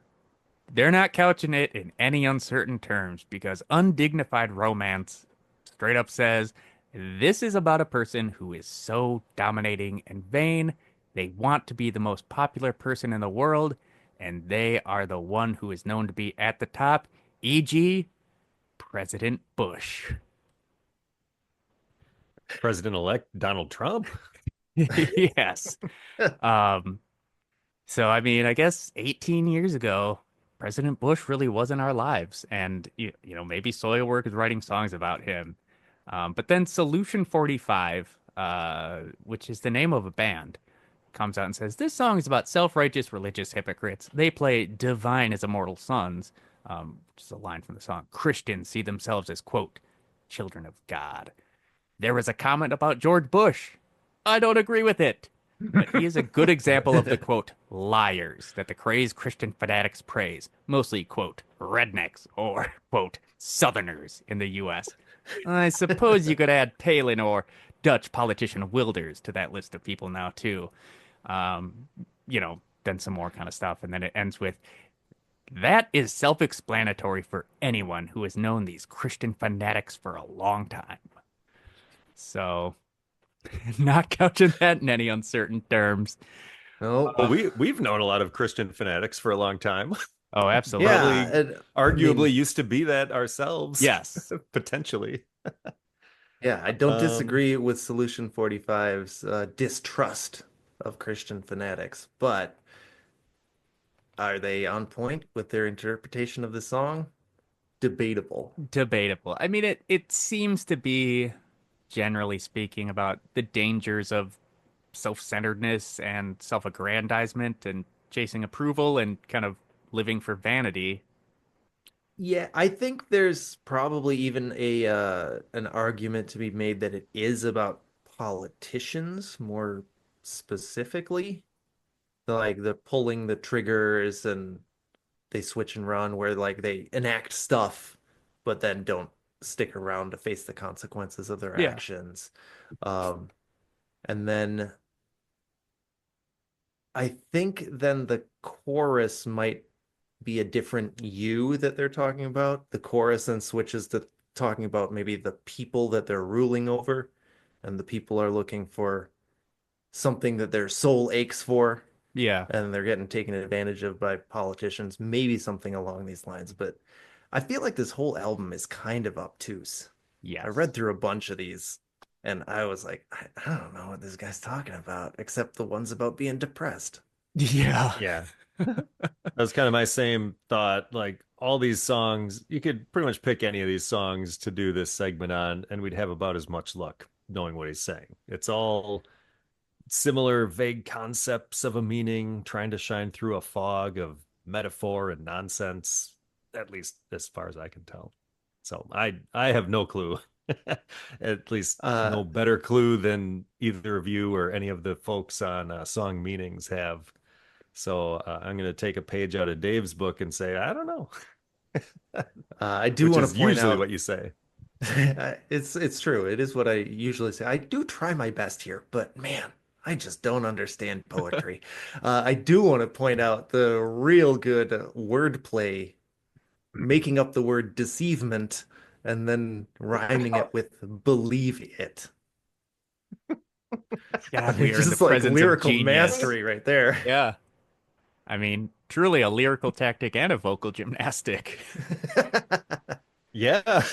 they're not couching it in any uncertain terms because undignified romance straight up says this is about a person who is so dominating and vain. They want to be the most popular person in the world, and they are the one who is known to be at the top, e.g., President Bush. President-elect Donald Trump. Yes. Um, So, I mean, I guess 18 years ago, President Bush really was in our lives. And, maybe Soilwork is writing songs about him. But then Solution 45, which is the name of a band, comes out and says, this song is about self-righteous religious hypocrites. They play divine as immortal sons, which is a line from the song. Christians see themselves as, quote, children of God. There was a comment about George Bush. I don't agree with it. But he is a good example of the quote, liars that the crazed Christian fanatics praise, mostly, quote, rednecks or, quote, southerners in the US. I suppose you could add Palin or Dutch politician Wilders to that list of people now, too. Um, then some more kind of stuff. And then it ends with, that is self-explanatory for anyone who has known these Christian fanatics for a long time. So, not couching that in any uncertain terms. Oh, Well, we've known a lot of Christian fanatics for a long time. Oh, absolutely. yeah. Probably And, I arguably mean, used to be that ourselves, Yes. potentially. yeah, I don't Um, disagree with Solution 45's distrust of Christian fanatics, but are they on point with their interpretation of the song? Debatable. Debatable. I mean, it seems to be, generally speaking, about the dangers of self-centeredness and self-aggrandizement and chasing approval and kind of living for vanity. Yeah, I think there's probably even a an argument to be made that it is about politicians more specifically. Like the pulling the triggers and they switch and run where like they enact stuff but then don't stick around to face the consequences of their Yeah. actions. Um, and then I think then the chorus might be a different you that they're talking about. The chorus then switches to talking about maybe the people that they're ruling over, and the people are looking for something that their soul aches for, Yeah. and they're getting taken advantage of by politicians, maybe something along these lines. But I feel like this whole album is kind of obtuse. I Yes. read through a bunch of these and I was like, I don't know what this guy's talking about, except the ones about being depressed. Yeah. yeah, that was kind of my same thought. Like all these songs, you could pretty much pick any of these songs to do this segment on, and we'd have about as much luck knowing what he's saying. It's all similar vague concepts of a meaning, trying to shine through a fog of metaphor and nonsense, at least as far as I can tell. So I have no clue. At least Uh, no better clue than either of you or any of the folks on Song Meanings have. So I'm going to take a page out of Dave's book and say, I don't know, I do which want is to point usually out what you say. it's true. It is what I usually say. I do try my best here, but man, I just don't understand poetry. I do want to point out the real good wordplay, making up the word deceivement and then rhyming it with believe it. God, we It's are in the just like presence of lyrical genius. mastery right there. Yeah. I mean, truly a lyrical tactic and a vocal gymnastic. Yeah.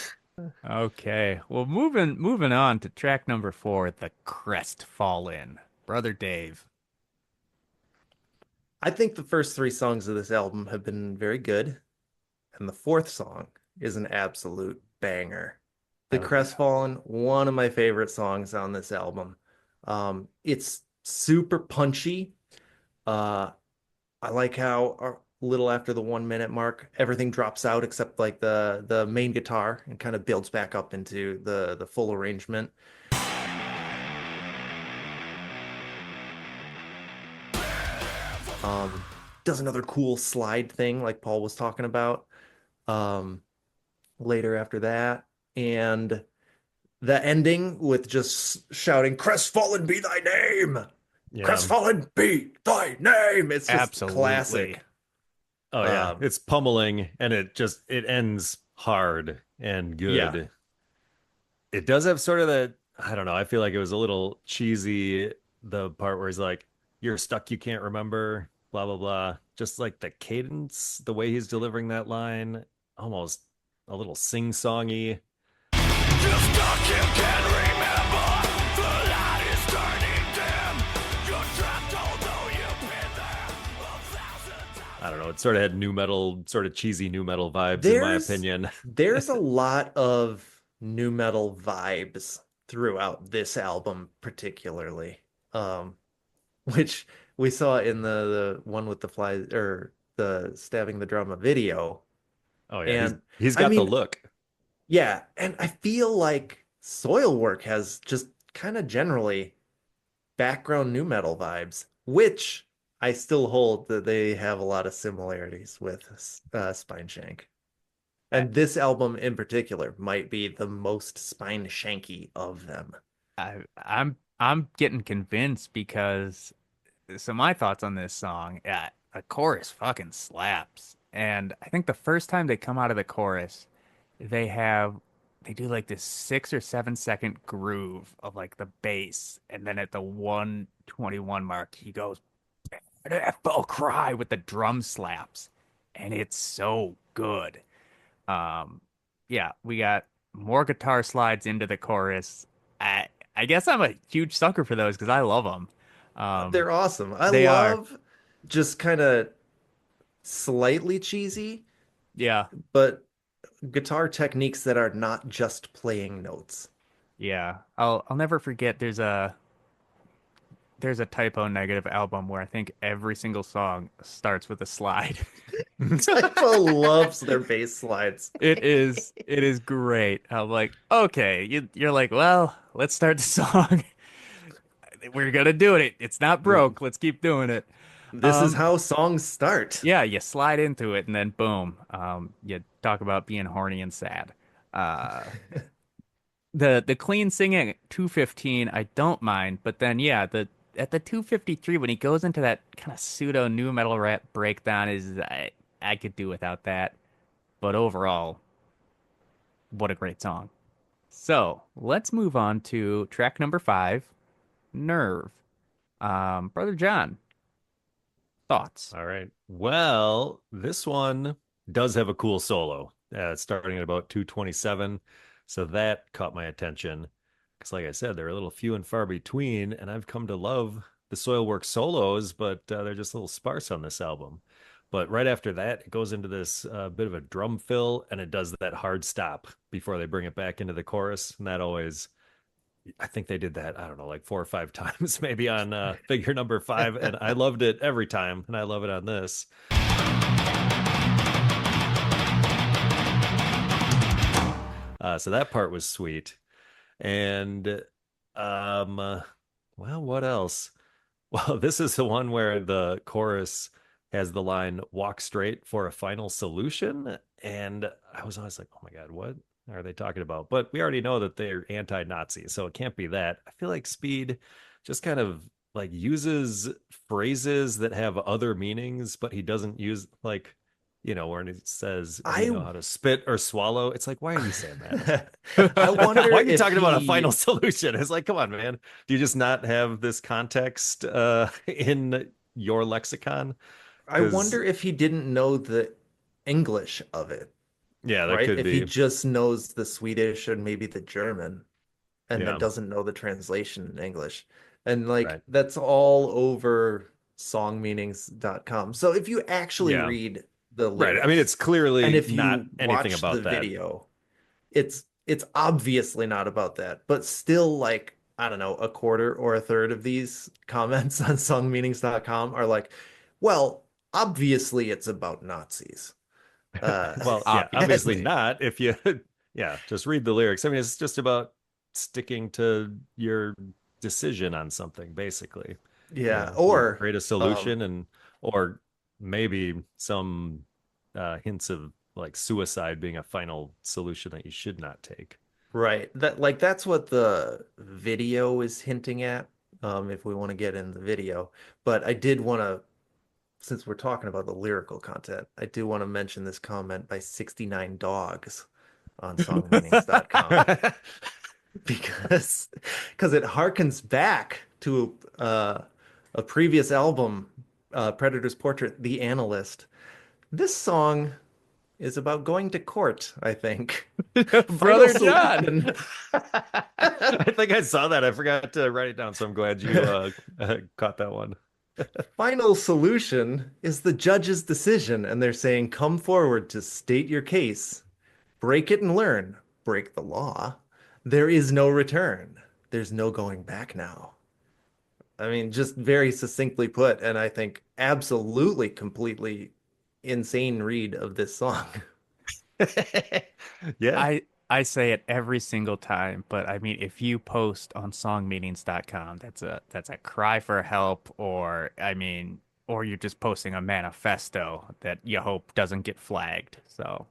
Okay. Well, moving on to track number 4, The Crestfallen. Brother Dave. I think the first three songs of this album have been very good, and the fourth song is an absolute banger. The Hell yeah. Crestfallen, one of my favorite songs on this album. It's super punchy. Uh, I like how little after the 1 minute mark, everything drops out except like the main guitar and kind of builds back up into the full arrangement. Um, does another cool slide thing like Paul was talking about um, later after that. And the ending with just shouting, "Crestfallen be thy name! Yeah. Crestfallen be thy name!" It's just Absolutely. classic. Oh yeah. Um, It's pummeling and it ends hard and yeah, good. It does have sort of that, I don't know, I feel like it was a little cheesy, the part where he's like, "You're stuck, you can't remember, blah blah blah." Just like the cadence, the way he's delivering that line, almost a little sing-songy. Just stuck, you can remember. The light is turning dim. You're trapped, although you've been there 1,000 times. I don't know, it sort of had new metal, sort of cheesy new metal vibes in my there's opinion. there's a lot of new metal vibes throughout this album, particularly, um, which we saw in the one with the flies or the stabbing the drama video. Oh yeah, he's And he's I got the mean, look. yeah, and I feel like Soilwork has just kind of generally background new metal vibes, which I still hold that they have a lot of similarities with Spine Shank. I, And this album in particular might be the most Spine Shanky of them. I'm getting convinced because so my thoughts on this song, yeah, the chorus fucking slaps. And I think the first time they come out of the chorus, they have they do like this 6 or 7 second groove of like the bass, and then at the 121 mark, he goes "Full cry" with the drum slaps, and it's so good. Um, yeah, we got more guitar slides into the chorus. I guess I'm a huge sucker for those because I love them. Um, They're awesome. I they are, love just kind of slightly cheesy, yeah, but guitar techniques that are not just playing notes. yeah. I'll never forget. There's a typo negative album where I think every single song starts with a slide. Typo loves their bass slides. It is great. I'm like, okay, you're like, well, let's start the song. We're gonna do it. It's not broke. Let's keep doing it. This is Um, how songs start. yeah, you slide into it and then boom. You talk about being horny and sad. Uh, the clean singing at 215, I don't mind, but then yeah, the at the 253 when he goes into that kind of pseudo new metal rap breakdown is I could do without that. But overall, what a great song. So let's move on to track number 5, Nerve. Brother John, thoughts? All right. Well, this one does have a cool solo. It's starting at about 227. So that caught my attention. Because, like I said, they're a little few and far between. And I've come to love the Soilwork solos, but they're just a little sparse on this album. But right after that, it goes into this bit of a drum fill and it does that hard stop before they bring it back into the chorus. And that always I think they did that, I don't know, like 4 or 5 times, maybe on figure number 5. And I loved it every time. And I love it on this. So that part was sweet. And, well, what else? Well, this is the one where the chorus has the line "walk straight for a final solution." And I was always like, oh my God, what are they talking about? But we already know that they're anti-Nazi, so it can't be that. I feel like Speed just kind of like uses phrases that have other meanings, but he doesn't use like, when he says, "Do you I know how to spit or swallow?" It's like, why are you saying that? I wonder Why are you if talking about a he final solution? It's like, come on, man. Do you just not have this context in your lexicon? I Because wonder if he didn't know the English of it, yeah, that right? could If he be. just knows the Swedish and maybe the German and then Yeah, doesn't know the translation in English. And like right. that's all over songmeanings.com. So if you actually Yeah, read the right. I mean, lyrics it's and clearly if not you anything watch the about that. video, it's obviously not about that, but still like I don't know, a quarter or a third of these comments on songmeanings.com are like, well, obviously it's about Nazis. Uh, Well, yeah, obviously Obviously. not. If you, yeah, just read the lyrics. I mean, it's just about sticking to your decision on something, basically. yeah, You or create a um, solution or maybe some hints of like suicide being a final solution that you should not take. right. That's what the video is hinting at, if we want to get in the video. But I did want to, since we're talking about the lyrical content, I do want to mention this comment by 69 Dogs on songmeanings.com because it harkens back to a previous album, Predator's Portrait, The Analyst. This song is about going to court, I think. Final Brother John. solution. I think I saw that. I forgot to write it down, so I'm glad you caught that one. Final solution is the judge's decision, and they're saying, come forward to state your case, break it and learn, break the law. There is no return. There's no going back now. I mean, just very succinctly put, and I think absolutely completely insane read of this song. Yeah. I say it every single time, but I mean, if you post on songmeanings.com, that's a cry for help, or I mean, or you're just posting a manifesto that you hope doesn't get flagged. So,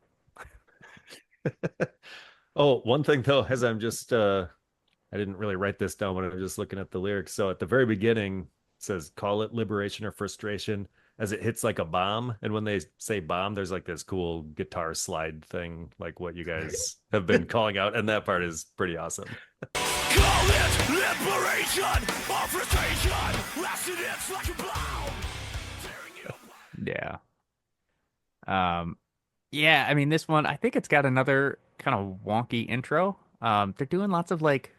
Oh, one thing though, as I'm just I didn't really write this down when I was just looking at the lyrics. So at the very beginning, it says call it liberation or frustration as it hits like a bomb. And when they say bomb, there's like this cool guitar slide thing, like what you guys have been calling out. And that part is pretty awesome. Call it liberation or frustration. Lasting it's like a bomb. Tearing you apart. yeah. Yeah, I mean, this one, I think it's got another kind of wonky intro. They're doing lots of like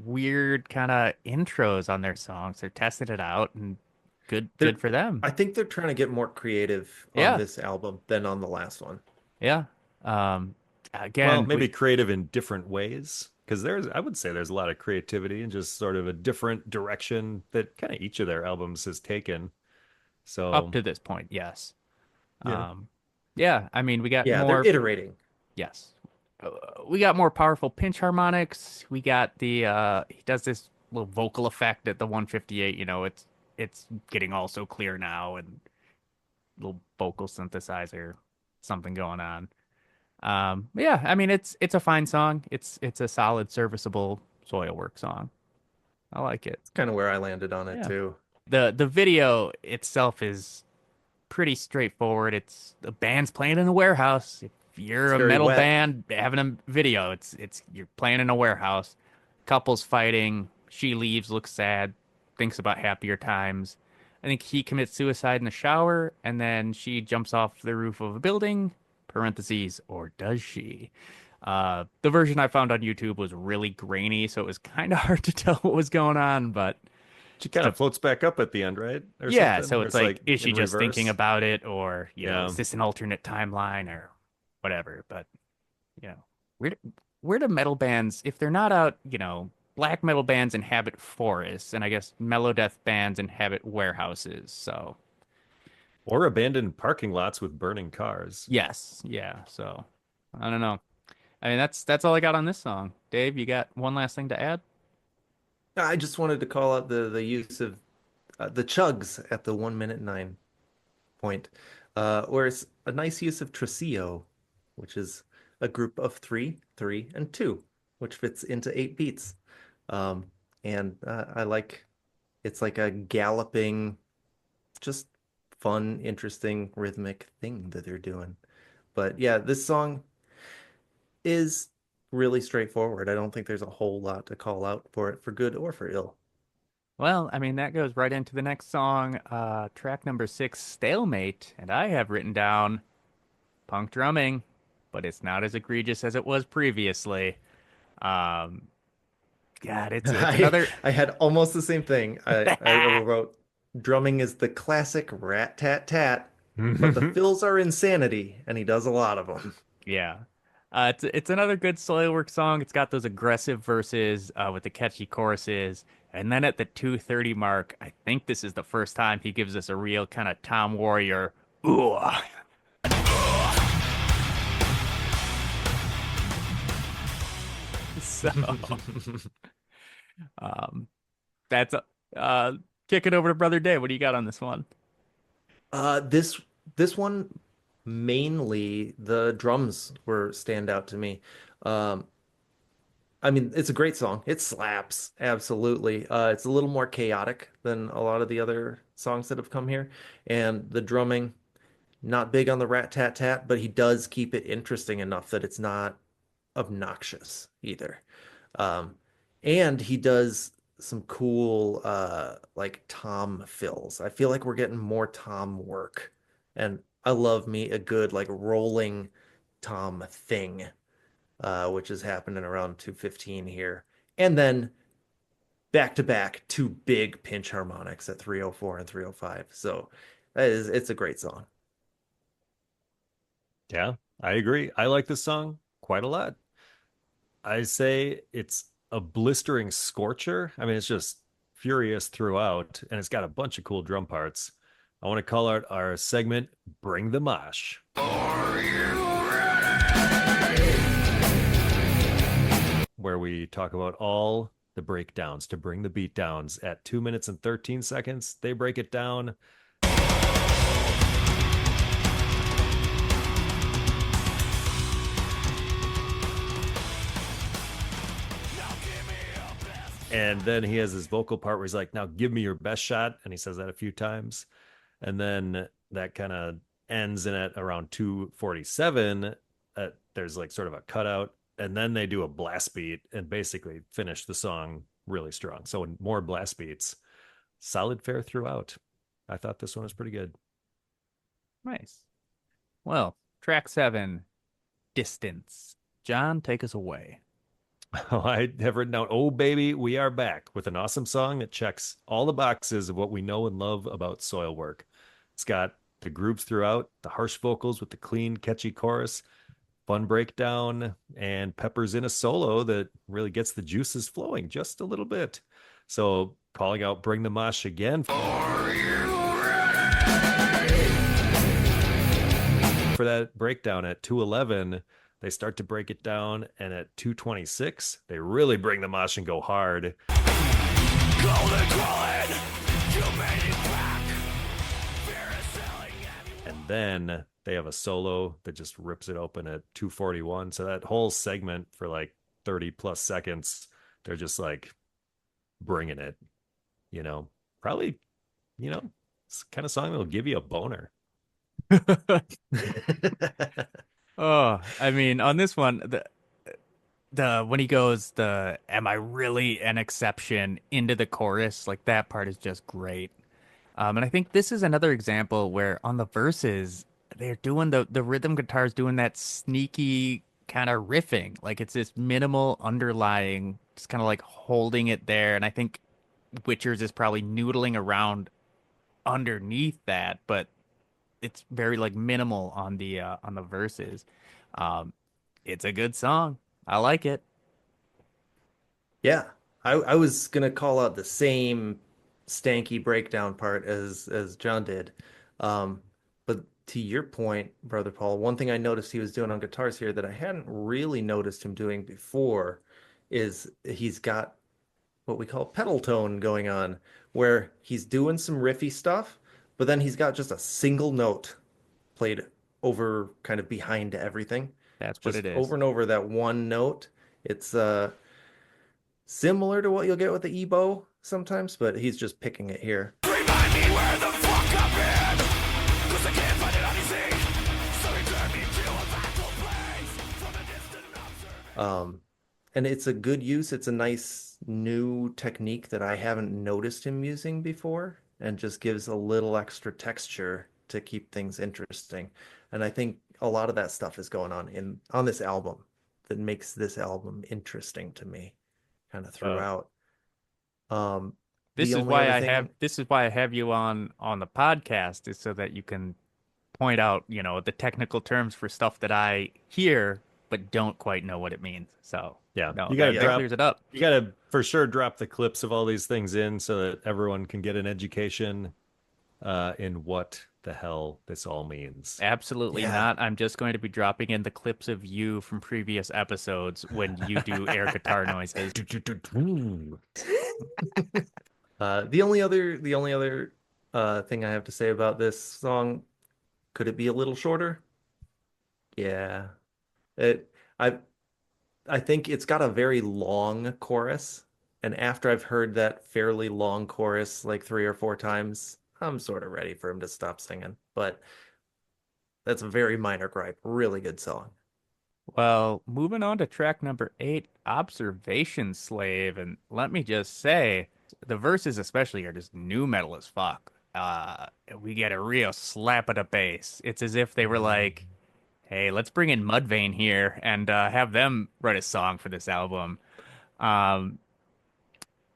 weird kind of intros on their songs. They're testing it out and good They're, for them. I think they're trying to get more creative on Yeah. this album than on the last one. Yeah. Well, Again, maybe creative in different ways. Because I would say there's a lot of creativity and just sort of a different direction that kind of each of their albums has taken. up So, to this point, yes. yeah. Um, yeah, I mean, we got Yeah, they're more, iterating. yes. We got more powerful pinch harmonics. We got the he does this little vocal effect at the 158, it's getting all so clear now and little vocal synthesizer, something going on. Yeah, I mean it's a fine song. It's a solid, serviceable Soilwork song. I like it. It's kind of where I landed on it Yeah. too. The video itself is pretty straightforward. It's the band's playing in a warehouse. If you're It's a very metal wet. band having a video, it's you're playing in a warehouse. Couples fighting. She leaves, looks sad, thinks about happier times. I think he commits suicide in the shower, and then she jumps off the roof of a building. Parentheses, or does she? The version I found on YouTube was really grainy, so it was kind of hard to tell what was going on, but She kind of floats back up at the end, right? Or yeah, something. so Or it's it's like like, is she in just thinking reverse. about it, or Yeah. is this an alternate timeline or whatever? But you know, where do, where do metal bands, if they're not out, black metal bands inhabit forests, and I guess mellow death bands inhabit warehouses. So Or abandoned parking lots with burning cars. yes, yeah. So I don't know. I mean, that's all I got on this song. Dave, you got one last thing to add? I just wanted to call out the use of the chugs at the 1 minute 9 point, where it's a nice use of trio, which is a group of three, three, and two, which fits into 8 beats. Um, and I like it's like a galloping, just fun, interesting rhythmic thing that they're doing. But yeah, this song is really straightforward. I don't think there's a whole lot to call out for it for good or for ill. Well, I mean, that goes right into the next song, track number 6, Stalemate, and I have written down punk drumming, but it's not as egregious as it was previously. Um, God, it's I another. I had almost the same thing. I wrote drumming is the classic rat tat tat, but the fills are insanity, and he does a lot of them. Yeah. It's another good Soilwork song. It's got those aggressive verses with the catchy choruses. And then at the 2:30 mark, I think this is the first time he gives us a real kind of Tom Warrior Ooh. So, um, that's kick it over to Brother Dave. What do you got on this one? This one mainly the drums were stand out to me. Um, I mean, it's a great song. It slaps, absolutely. It's a little more chaotic than a lot of the other songs that have come here, and the drumming, not big on the rat tat tat, but he does keep it interesting enough that it's not obnoxious either. Um, and he does some cool like tom fills. I feel like we're getting more tom work. And I love me a good like rolling tom thing, which is happening around 215 here. And then back to back two big pinch harmonics at 304 and 305. So it's a great song. Yeah, I agree. I like this song quite a lot. I say it's a blistering scorcher. I mean, it's just furious throughout, and it's got a bunch of cool drum parts. I want to call out our segment, Bring the Mosh, where we talk about all the breakdowns to bring the beat downs. At 2 minutes and 13 seconds, they break it down. And then he has his vocal part where he's like, now give me your best shot. And he says that a few times. And then that kind of ends in at around 247. There's like sort of a cutout. And then they do a blast beat and basically finish the song really strong. So more blast beats, solid fare throughout. I thought this one was pretty good. Nice. Well, track 7, Distance. John, take us away. Oh, I have written down, oh, baby, we are back with an awesome song that checks all the boxes of what we know and love about Soilwork. It's got the grooves throughout, the harsh vocals with the clean, catchy chorus, fun breakdown, and peppers in a solo that really gets the juices flowing just a little bit. So calling out Bring the Mosh again for that breakdown at 211. They start to break it down, and at 226, they really bring the mosh and go hard. And then they have a solo that just rips it open at 241. So that whole segment for like 30 plus seconds, they're just like bringing it, probably, it's the kind of song that'll give you a boner. Oh, I mean, on this one, the when he goes the "Am I really an exception?" into the chorus, like that part is just great. And I think this is another example where on the verses they're doing the rhythm guitars doing that sneaky kind of riffing, like it's this minimal underlying, just kind of like holding it there. And I think Witchers is probably noodling around underneath that, but it's very like minimal on the verses. Um, it's a good song. I like it. Yeah, I was gonna call out the same stanky breakdown part as John did. Um, but to your point, Brother Paul, one thing I noticed he was doing on guitars here that I hadn't really noticed him doing before is he's got what we call pedal tone going on, where he's doing some riffy stuff, but then he's got just a single note played over kind of behind everything, That's what just it is. over and over that one note. It's similar to what you'll get with the EBow sometimes, but he's just picking it here. Remind me where the fuck I've been, 'cause I can't find it on easy. So return me to a vital place from a distant observer. And it's a good use. It's a nice new technique that I haven't noticed him using before, and just gives a little extra texture to keep things interesting. And I think a lot of that stuff is going on this album that makes this album interesting to me, kind of throughout. The only other thing, This is why I have you on the podcast, is so that you can point out, the technical terms for stuff that I hear but don't quite know what it means. So Yeah, no, you got to that clears it up. You got to for sure drop the clips of all these things in so that everyone can get an education in what the hell this all means. Absolutely Yeah. not. I'm just going to be dropping in the clips of you from previous episodes when you do air guitar noises. The only other thing I have to say about this song, could it be a little shorter? Yeah. It I I think it's got a very long chorus, and after I've heard that fairly long chorus like 3 or 4 times, I'm sort of ready for him to stop singing. But that's a very minor gripe. Really good song. Well, moving on to track number 8, Observation Slave. And let me just say, the verses especially are just new metal as fuck. We get a real slap at the bass. It's as if they were like, hey, let's bring in Mudvayne here and have them write a song for this album. Um,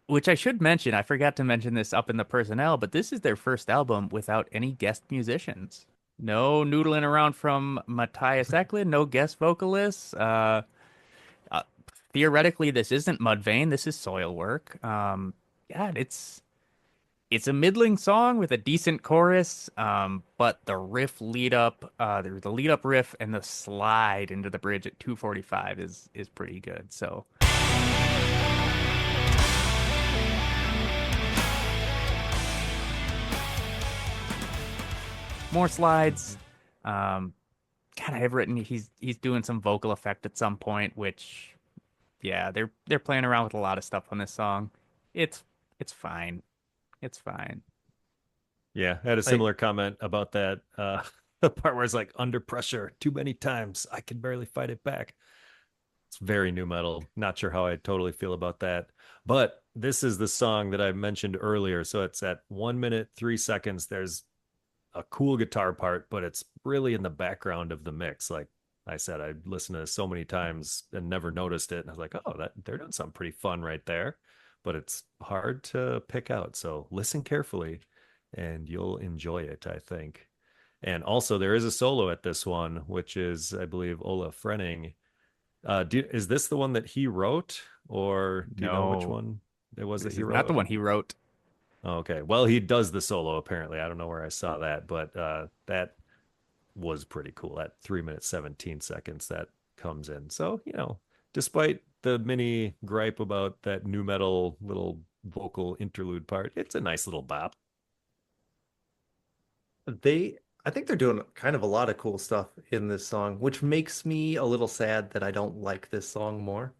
which I should mention, I forgot to mention this up in the personnel, but this is their first album without any guest musicians. No noodling around from Matthias Eklund, no guest vocalists. Uh, Theoretically, this isn't Mudvayne, this is Soilwork. Yeah, it's a middling song with a decent chorus, but the riff lead up, the lead up riff and the slide into the bridge at 2:45 is pretty good. So. More slides. God, I've written he's doing some vocal effect at some point, which yeah, they're playing around with a lot of stuff on this song. It's it's fine. It's fine. Yeah, I had a I similar comment about that. The part where it's like under pressure too many times, I can barely fight it back. It's very new metal. Not sure how I totally feel about that. But this is the song that I mentioned earlier. So it's at 1 minute, 3 seconds. There's a cool guitar part, but it's really in the background of the mix. Like I said, I listened to this so many times and never noticed it. And I was like, oh, that they're doing something pretty fun right there. But it's hard to pick out. So listen carefully and you'll enjoy it, I think. And also there is a solo at this one, which is, I believe, Ola Frenning. Is this the one that he wrote, or do you know which No, one it was that this he is not the wrote? one he wrote. Oh, okay. Well, he does the solo apparently. I don't know where I saw that, but that was pretty cool. At 3 minutes 17 seconds that comes in. So, despite the mini gripe about that new metal little vocal interlude part, it's a nice little bop. they I think they're doing kind of a lot of cool stuff in this song, which makes me a little sad that I don't like this song more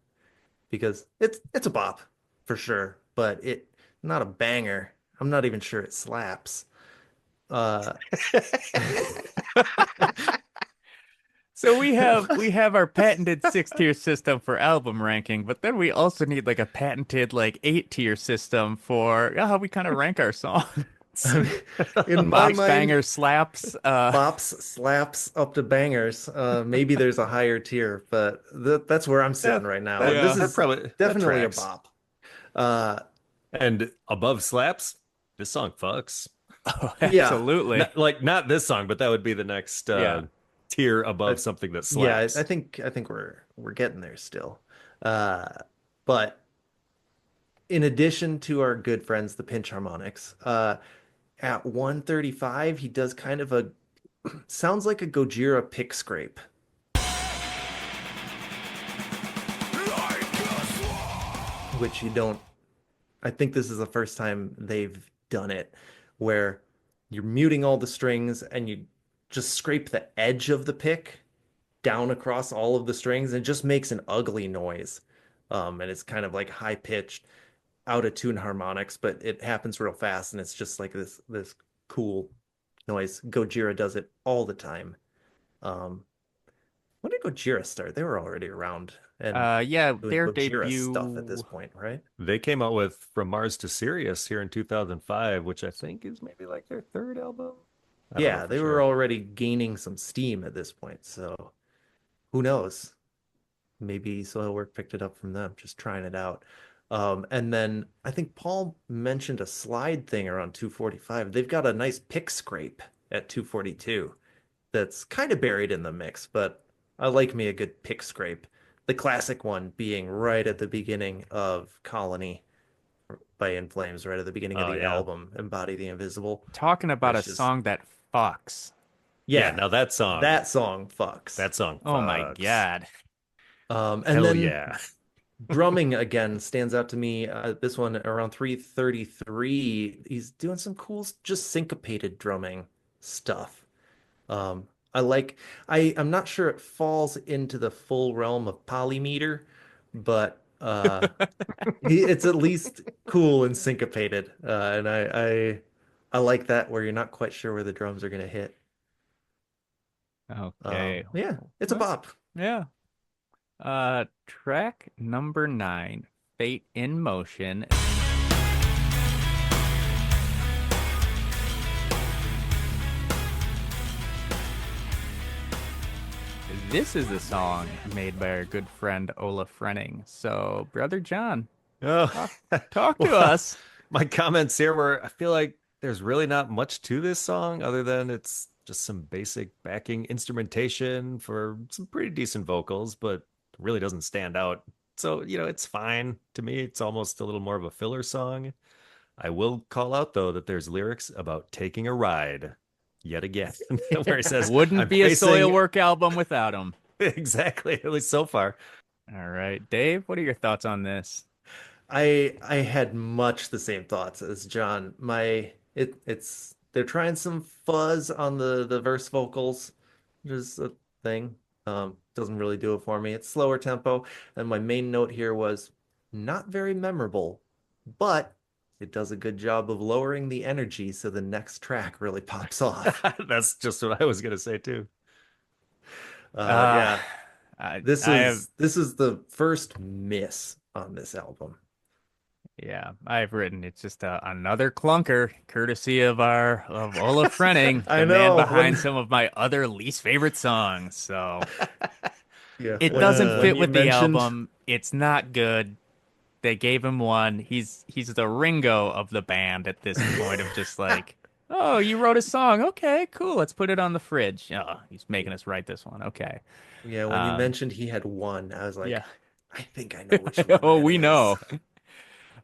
because it's a bop for sure, but it not a banger. I'm not even sure it slaps. Uh So we have our patented 6 tier system for album ranking, but then we also need like a patented like 8 tier system for how we kind of rank our songs. in my Box mind, banger slaps. bops slaps up to bangers. Maybe there's a higher tier, but that's where I'm sitting right now. That, This Yeah. is that definitely a tracks. bop. Uh, And above slaps, this song fucks. Oh, Yeah. absolutely. Not this song, but that would be the next Yeah. tier I, above something that yeah, slaps. I think we're getting there still. Uh, but in addition to our good friends, the pinch harmonics, at 135, he does kind of a sounds like a Gojira pick scrape, which you don't. I think this is the first time they've done it where you're muting all the strings and you just scrape the edge of the pick down across all of the strings and it just makes an ugly noise. And it's kind of like high pitched, out of tune harmonics, but it happens real fast and it's just like this cool noise. Gojira does it all the time. Um, when did Gojira start? They were already around and Yeah, doing their Gojira stuff at debut. this point, right? They came out with From Mars to Sirius here in 2005, which I think is maybe like their third album. I don't know Yeah, for they were sure. already gaining some steam at this point, so who knows? Maybe Soilwork picked it up from them, just trying it out. And then I think Paul mentioned a slide thing around 245. They've got a nice pick scrape at 242 that's kind of buried in the mix, but I like me a good pick scrape. The classic one being right at the beginning of Colony by In Flames, right at the beginning of Oh the yeah. album, Embody the Invisible. Talking about a There's just song that Fox. Yeah, Yeah, now that song, that song fucks. that song Oh my fucks. God. And Hell then yeah. drumming again stands out to me. This one around 333, he's doing some cool, just syncopated drumming stuff. Um, I like, I'm not sure it falls into the full realm of polymeter, but it's at least cool and syncopated. And I like that where you're not quite sure where the drums are gonna hit. Okay. Yeah, it's a That's, bop. yeah. Track number 9, Fate in Motion. This is a song made by our good friend Ola Frenning. So, Brother John, Oh, talk, talk to well, us. my comments here were I feel like there's really not much to this song other than it's just some basic backing instrumentation for some pretty decent vocals, but really doesn't stand out. So, it's fine to me. It's almost a little more of a filler song. I will call out though that there's lyrics about taking a ride yet again, where he says, Wouldn't I'm be a facing Soilwork album without him. exactly, at least so far. All right, Dave, what are your thoughts on this? I had much the same thoughts as John. It's they're trying some fuzz on the verse vocals, which is a thing. Doesn't really do it for me. It's slower tempo, and my main note here was not very memorable, but it does a good job of lowering the energy so the next track really pops off. That's just what I was gonna say too. Uh, Yeah, I have, this is the first miss on this album. yeah, I've written it's just another clunker, courtesy of Ola Frenning, I the man know behind some of my other least favorite songs. So yeah, it doesn't when fit you with the mentioned album. It's not good. They gave him one. He's the Ringo of the band at this point of just like, oh, you wrote a song. Okay, cool. Let's put it on the fridge. Oh, he's making us write this one. Okay. Yeah, when you Um, mentioned he had one, I was yeah. like, I think I know which one Oh, that we is. know.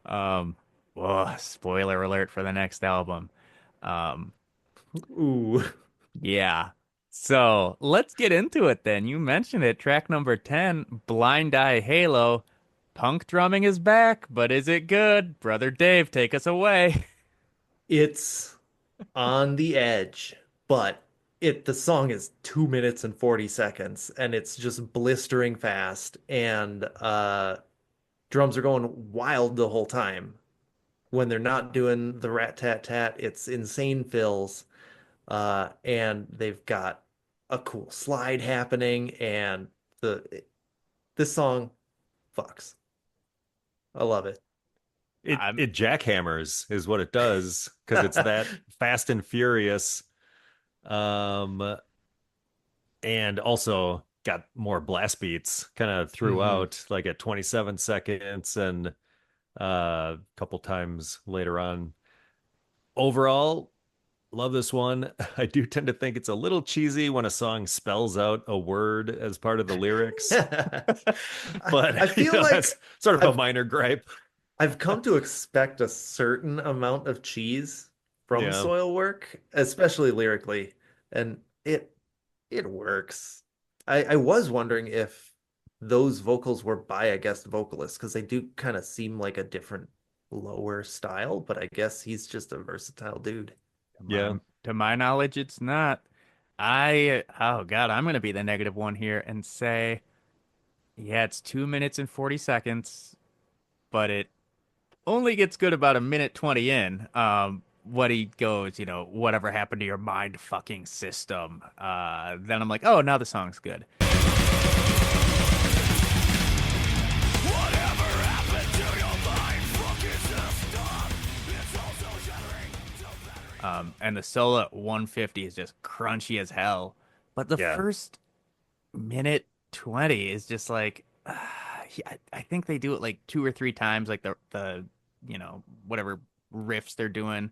Um, oh, spoiler alert for the next album. Um, Ooh. yeah. So let's get into it then. You mentioned it. Track number 10, Blind Eye Halo. Punk drumming is back, but is it good? Brother Dave, take us away. It's on the edge, but the song is 2 minutes and 40 seconds and it's just blistering fast and drums are going wild the whole time. When they're not doing the rat tat tat, it's insane fills. And they've got a cool slide happening and this song fucks. I love it. It I'm, it jackhammers is what it does because it's that fast and furious, um, and also got more blast beats kind of Mhm. throughout, like at 27 seconds and a couple times later on. Overall, love this one. I do tend to think it's a little cheesy when a song spells out a word as part of the lyrics, I but feel that's like sort of a I've minor gripe. I've come to expect a certain amount of cheese from Yeah. Soilwork, especially lyrically, and it works. I was wondering if those vocals were by a guest vocalist because they do kind of seem like a different lower style, but I guess he's just a versatile dude. to my, Yeah. to my knowledge, it's not. Oh God, I'm gonna be the negative one here and say, yeah, it's 2 minutes and 40 seconds, but it only gets good about a minute 20 in. What he goes, whatever happened to your mind fucking system. Then I'm like, oh, now the song's good. Whatever happened to your mind fucking system? It's all so shattering, so battering. And the solo at 150 is just crunchy as hell. But the Yeah. first minute 20 is just like, I think they do it like two or three times, like whatever riffs they're doing.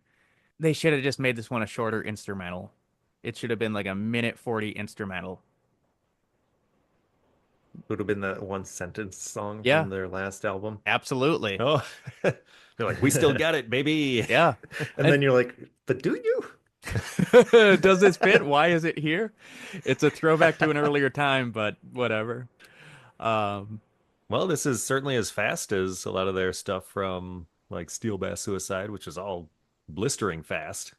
They should have just made this one a shorter instrumental. It should have been like a minute 40 instrumental. Would have been that one sentence song Yeah, from their last album. absolutely. Oh, they're like, we still got it, baby. Yeah. And And then you're like, but do you? Does this fit? Why is it here? It's a throwback to an earlier time, but whatever. Um, Well, this is certainly as fast as a lot of their stuff from like Steel Bass Suicide, which is all blistering fast,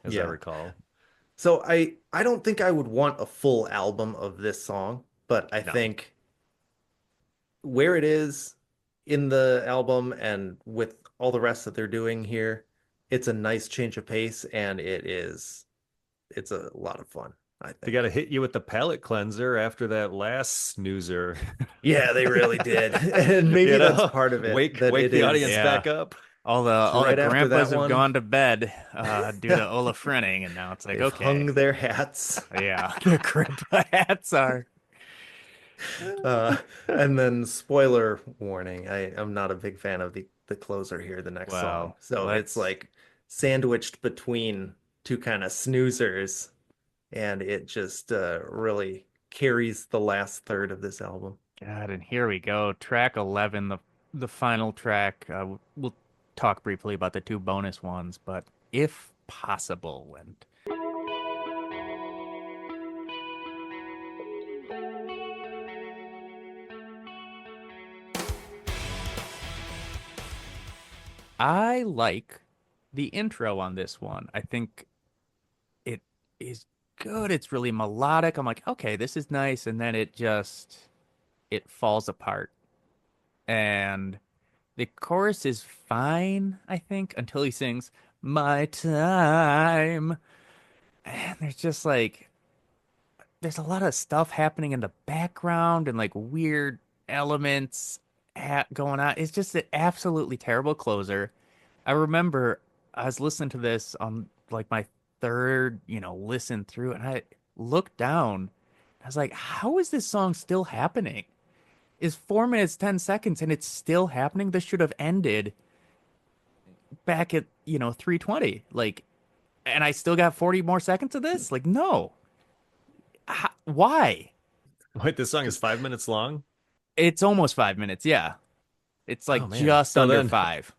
as I Yeah. recall. So I don't think I would want a full album of this song, but I No. think where it is in the album and with all the rest that they're doing here, it's a nice change of pace and it's a lot of fun, I They got to think. hit you with the palate cleanser after that last snoozer. Yeah, they really did. And maybe You that's know, part of it wake that wake it the audience is yeah. back up. all the right after grandpas that have one. gone to bed due to olefrenning, and now it's like, They've hung okay, their hats. yeah, the grandpa hats are. Uh, and then spoiler warning, I'm not a big fan of the closer here, the next song. Well, So it's let's. like sandwiched between two kind of snoozers, and it just really carries the last third of this album. God, and here we go. Track 11, the final track. We'll talk briefly about the two bonus ones, but if possible, and I like the intro on this one. I think it is good. It's really melodic. I'm like, okay, this is nice, and then it falls apart. And the chorus is fine, I think, until he sings "My Time." And there's a lot of stuff happening in the background and like weird elements going on. It's just an absolutely terrible closer. I remember I was listening to this on like my third, listen through, and I looked down. I was like, how is this song still happening? Is 4 minutes, 10 seconds, and it's still happening? This should have ended back at, 3:20. Like, and I still got 40 more seconds of this? Like, no. Why? Wait, this song is 5 minutes long. It's almost 5 minutes. Yeah. It's Oh like man. just So under then five.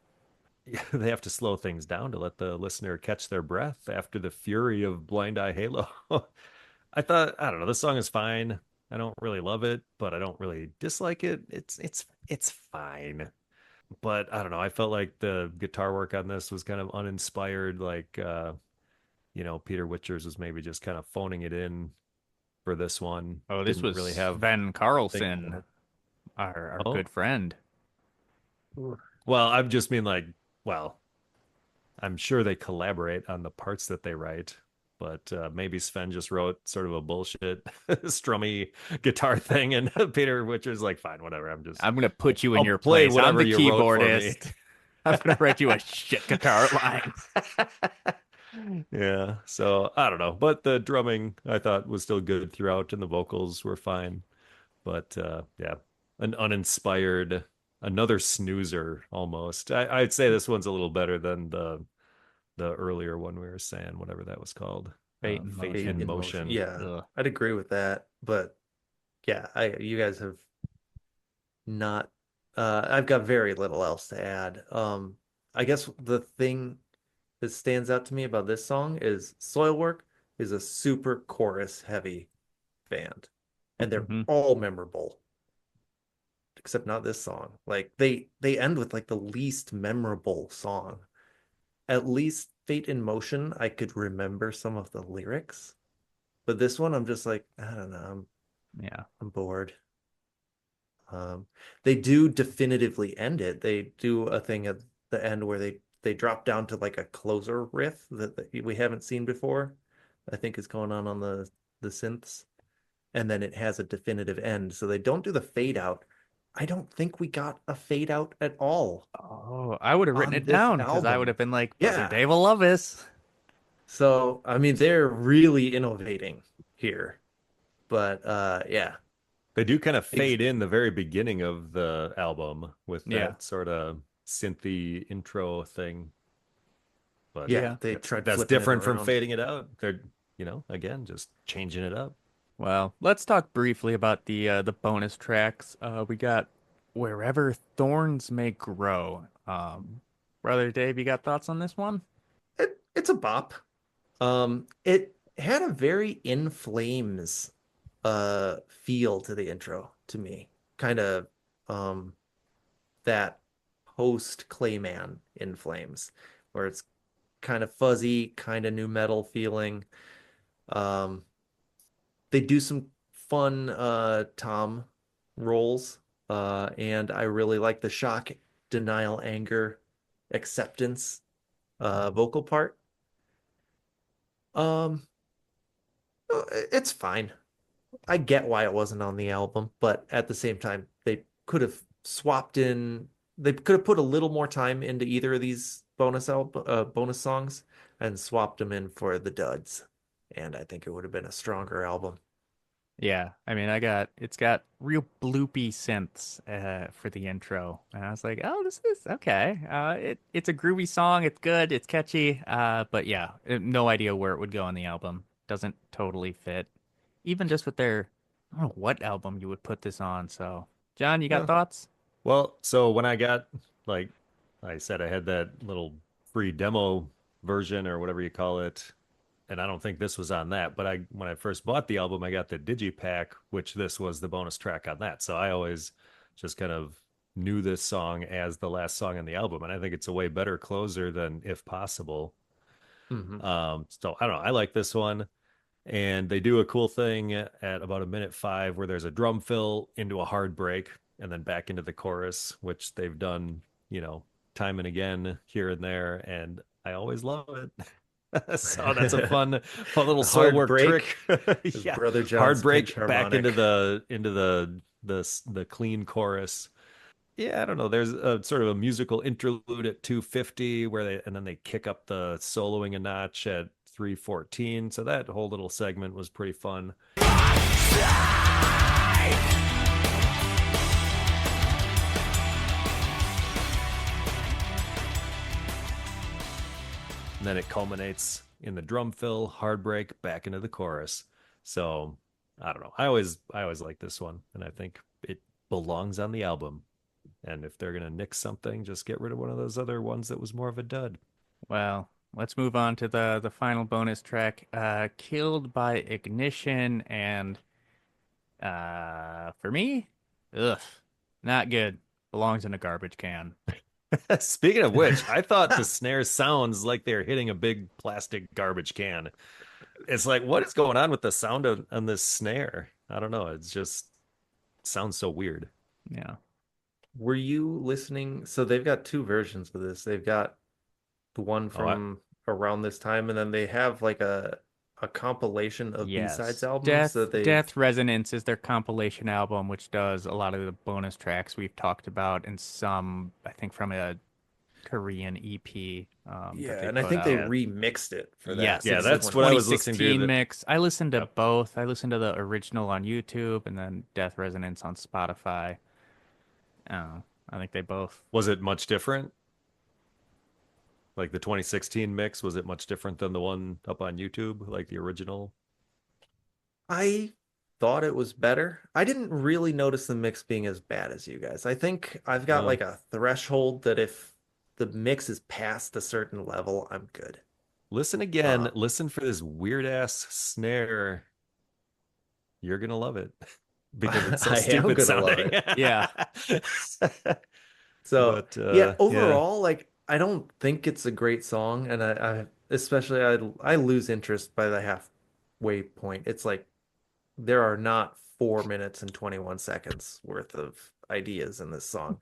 they have to slow things down to let the listener catch their breath after the fury of Blind Eye Halo. I don't know, this song is fine. I don't really love it, but I don't really dislike it. It's fine. But I don't know, I felt like the guitar work on this was kind of uninspired, like Peter Witchers was maybe just kind of phoning it in for this one. Oh, this Didn't really was have Sven thing. Carlson, our Oh, good friend. well, I'm just mean like, well, I'm sure they collaborate on the parts that they write, but maybe Sven just wrote sort of a bullshit strummy guitar thing, and Peter Witcher's like, fine, whatever. I'm gonna put you in I'll your play place. I'm whatever the you wrote for me. keyboardist. I'm gonna write you a shit guitar line. Yeah, so I don't know, but the drumming I thought was still good throughout, and the vocals were fine. But yeah, an uninspired, another snoozer almost. I'd say this one's a little better than the earlier one we were saying, whatever that was called, Fate in Fate Fate motion. in in Motion. Motion. Yeah, Ugh. I'd agree with that. But yeah, I you guys have not I've got very little else to add. I guess the thing that stands out to me about this song is Soilwork is a super chorus heavy band, and they're Hmm. all memorable, except not this song. Like they end with like the least memorable song. At least Fate in Motion, I could remember some of the lyrics, but this one I'm just like, I don't know, Yeah. I'm bored. Um, they do definitively end it. They do a thing at the end where they drop down to like a closer riff that we haven't seen before. I think is going on the synths, and then it has a definitive end. So they don't do the fade out. I don't think we got a fade out at all Oh, I would have written on it this down because I would album. have been like, Brother Yeah. Dave will love this. So I mean they're really innovating here. But yeah. They do kind of Ex- fade in the very beginning of the album with Yeah. that sort of synthy intro thing. But yeah, Yeah. they that's tried that's flipping it different from around. fading it out. They're, again, just changing it up. Well, let's talk briefly about the bonus tracks. We got Wherever Thorns May Grow. Brother Dave, you got thoughts on this one? It's a bop. It had a very In Flames feel to the intro to me. Kind of um that post Clayman In Flames, where it's kind of fuzzy, kind of new metal feeling. Um, they do some fun tom rolls, and I really like the shock, denial, anger, acceptance vocal part. Um, it's fine. I get why it wasn't on the album, but at the same time, they could have swapped in. They could have put a little more time into either of these bonus songs and swapped them in for the duds, and I think it would have been a stronger album. Yeah, I mean, it's got real bloopy synths for the intro, and I was like, oh, this is okay. It's a groovy song. It's good. It's catchy. But yeah, no idea where it would go on the album. Doesn't totally fit. Even just with their, I don't know what album you would put this on. So, John, you got Yeah. thoughts? Well, so when I got, like I said, I had that little free demo version or whatever you call it, and I don't think this was on that, but I when I first bought the album, I got the digipack, which this was the bonus track on that. So I always just kind of knew this song as the last song on the album, and I think it's a way better closer than If Possible. Hmm. So I don't know, I like this one. And they do a cool thing at about a minute 5 where there's a drum fill into a hard break and then back into the chorus, which they've done, time and again here and there, and I always love it. So that's a fun little The hard Soilwork trick. break is Yeah, Brother hard John's pinch break back into harmonic. the clean chorus. Yeah, I don't know. There's a sort of a musical interlude at 250 where then they kick up the soloing a notch at 314. So that whole little segment was pretty fun. And then it culminates in the drum fill, hard break, back into the chorus. So I don't know. I always like this one, and I think it belongs on the album. And if they're gonna nix something, just get rid of one of those other ones that was more of a dud. Well, let's move on to the final bonus track, "Killed by Ignition," and for me, ugh, not good. Belongs in a garbage can. Speaking of which, I thought the snare sounds like they're hitting a big plastic garbage can. It's like, what is going on with the sound on this snare? I don't know. It's just sounds so weird. Yeah. Were you listening? So they've got two versions of this. They've got the one Oh, from around this time, and then they have like a compilation of B-sides Yes. albums Death that they've. Death Resonance is their compilation album, which does a lot of the bonus tracks we've talked about, and some, I think, from a Korean EP that Yeah, they and I put think they out. remixed it for that. Yes, yeah, it's This the is that's what I was 2020. listening to. 2016 mix. I listened to Yep. both. I listened to the original on YouTube and then Death Resonance on Spotify. I think they both. Was it much different? Like the 2016 mix, was it much different than the one up on YouTube, like the original? I thought it was better. I didn't really notice the mix being as bad as you guys. I think I've got Uh, like a threshold that if the mix is past a certain level, I'm good. Listen again. Uh, Listen for this weird ass snare. You're gonna love it because it's so I am stupid gonna love sounding. it. Yeah. So But yeah, yeah, overall, like I don't think it's a great song, and I especially I lose interest by the halfway point. It's like there are not 4 minutes and 21 seconds worth of ideas in this song,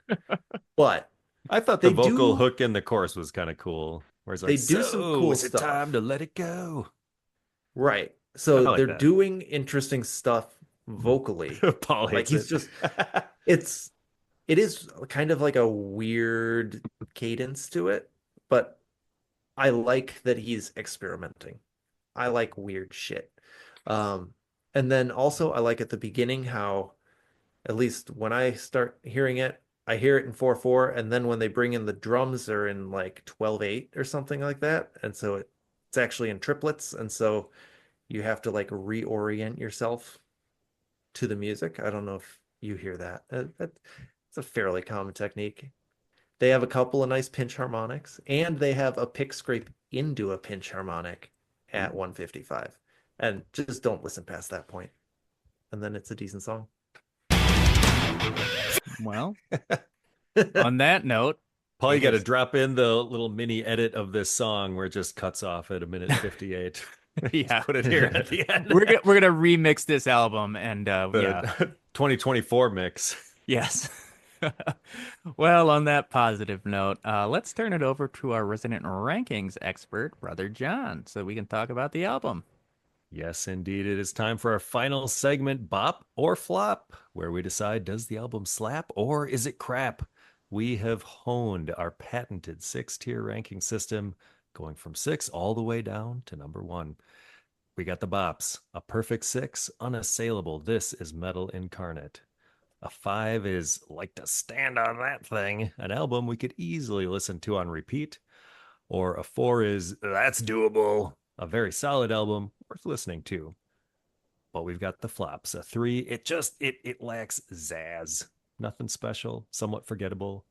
but I thought the they vocal do hook in the chorus was kind of cool. Where it's they like, do some "So cool is it time to stuff. let it go?" Right. I So like they're that. doing interesting stuff vocally. Paul Like hates he's it. just it's it is kind of like a weird cadence to it, but I like that he's experimenting. I like weird shit. Um, and then also I like at the beginning how, at least when I start hearing it, I hear it in 4/4, and then when they bring in the drums, they're in like 12/8 or something like that. And so it's actually in triplets, and so you have to like reorient yourself to the music. I don't know if you hear that. It's a fairly common technique. They have a couple of nice pinch harmonics, and they have a pick scrape into a pinch harmonic at 155. And just don't listen past that point. And then it's a decent song. Well, on that note, Paul, you it got to is drop in the little mini edit of this song where it just cuts off at a minute 58. Just yeah. put it here at the end. We're gonna remix this album and yeah. The 2024 mix. Yes. Well, on that positive note, let's turn it over to our resident rankings expert, Brother John, so we can talk about the album. Yes, indeed. It is time for our final segment, Bop or Flop, where we decide, does the album slap or is it crap? We have honed our patented 6-tier ranking system, going from 6 all the way down to number 1. We got the bops. A perfect 6, unassailable. This is metal incarnate. A 5 is like to stand on that thing, an album we could easily listen to on repeat. Or a 4 is that's doable, a very solid album worth listening to. But we've got the flops. A 3, it lacks zazz. Nothing special, somewhat forgettable.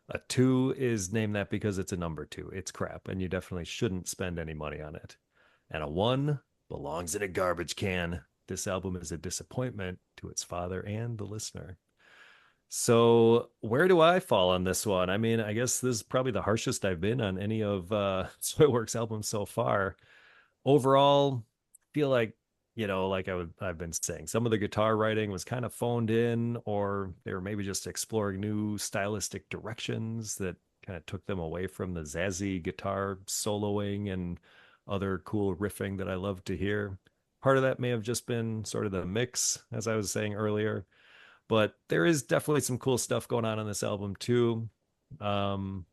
A 2 is named that because it's a number 2. It's crap, and you definitely shouldn't spend any money on it. And a 1 belongs in a garbage can. This album is a disappointment to its father and the listener. So where do I fall on this one? I mean, I guess this is probably the harshest I've been on any of Soilwork's albums so far. Overall, feel like, I've been saying, some of the guitar writing was kind of phoned in, or they were maybe just exploring new stylistic directions that kind of took them away from the zazzy guitar soloing and other cool riffing that I love to hear. Part of that may have just been sort of the mix, as I was saying earlier, but there is definitely some cool stuff going on this album too. Um,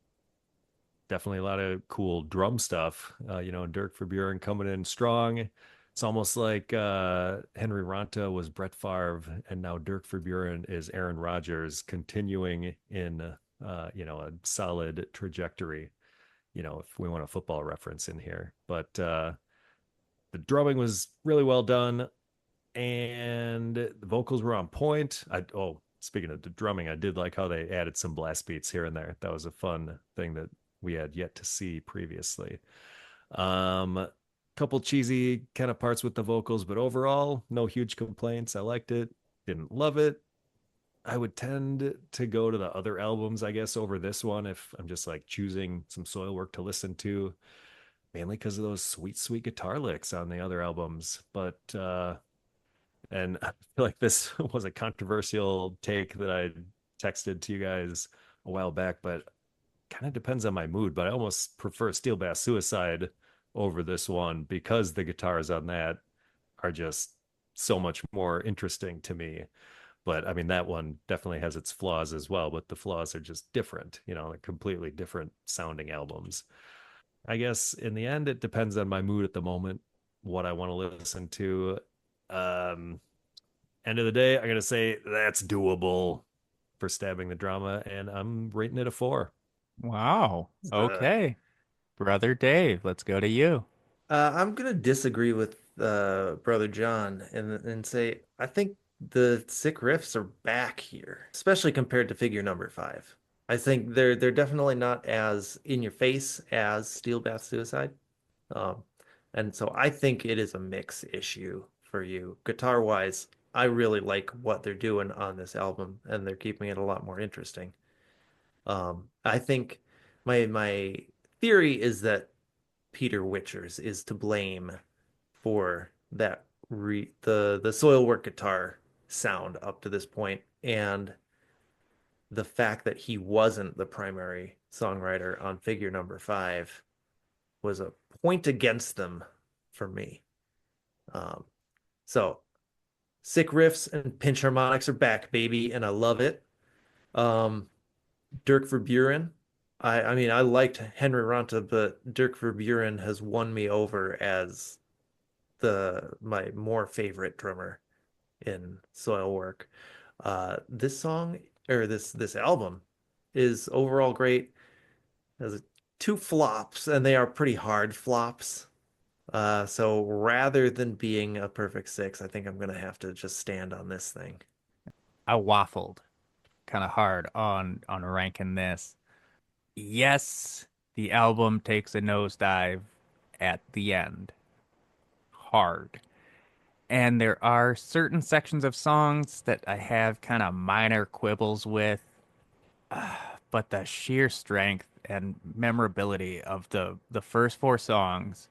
Definitely a lot of cool drum stuff. Dirk Verburen coming in strong. It's almost like Henry Ronta was Brett Favre, and now Dirk Verburen is Aaron Rodgers, continuing in a solid trajectory. If we want a football reference in here, but the drumming was really well done, and the vocals were on point. Speaking of the drumming, I did like how they added some blast beats here and there. That was a fun thing that we had yet to see previously. Couple cheesy kind of parts with the vocals, but overall, no huge complaints. I liked it. Didn't love it. I would tend to go to the other albums, I guess, over this one if I'm just like choosing some Soilwork to listen to, mainly because of those sweet, sweet guitar licks on the other albums. But and I feel like this was a controversial take that I texted to you guys a while back, but kind of depends on my mood. But I almost prefer Steel Bass Suicide over this one because the guitars on that are just so much more interesting to me. But I mean, that one definitely has its flaws as well, but the flaws are just different, they're completely different sounding albums. I guess in the end, it depends on my mood at the moment, what I want to listen to. Um, End of the day, I'm gonna say that's doable for Stabbing the Drama, and I'm rating it a 4. Wow. Okay. Brother Dave, let's go to you. I'm gonna disagree with Brother John and say I think the sick riffs are back here, especially compared to figure number 5. I think they're definitely not as in your face as Steel Bath Suicide. Um, and so I think it is a mix issue for you. Guitar wise, I really like what they're doing on this album, and they're keeping it a lot more interesting. I think my theory is that Peter Witchers is to blame for that the Soilwork guitar sound up to this point, and the fact that he wasn't the primary songwriter on figure number 5 was a point against them for me. Um, so sick riffs and pinch harmonics are back, baby, and I love it. Um, Dirk Verburen. I mean, I liked Henry Ronta, but Dirk Verburen has won me over as my more favorite drummer in Soilwork. This song or this album is overall great. Has 2 flops, and they are pretty hard flops. So rather than being a perfect 6, I think I'm gonna have to just stand on this thing. I waffled kind of hard on ranking this. Yes, the album takes a nosedive at the end, hard. And there are certain sections of songs that I have kind of minor quibbles with, but the sheer strength and memorability of the first four songs,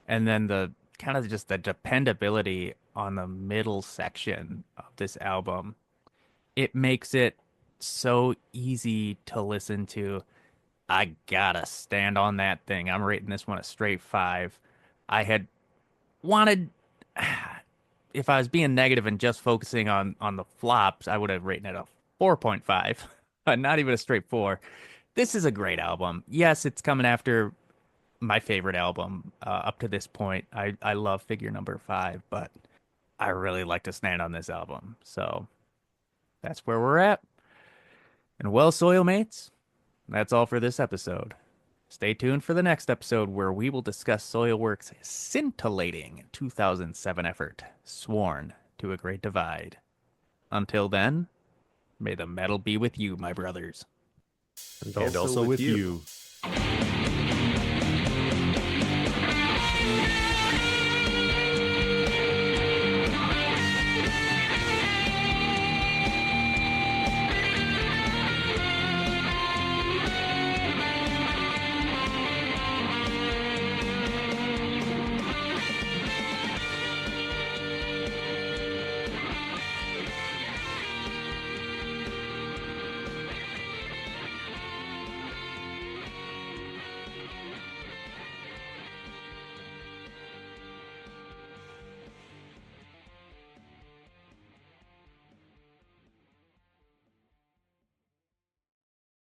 and then the kind of just the dependability on the middle section of this album, it makes it so easy to listen to. I gotta stand on that thing. I'm rating this one a straight five. I had wanted, if I was being negative and just focusing on the flops, I would have rated it a 4.5, not even a straight four. This is a great album. Yes, it's coming after my favorite album up to this point. I love Figure Number Five, but I really like to stand on this album. So that's where we're at. And well, soil mates, that's all for this episode. Stay tuned for the next episode where we will discuss Soilwork's scintillating 2007 effort, Sworn to a Great Divide. Until then, may the metal be with you, my brothers. And And also with you.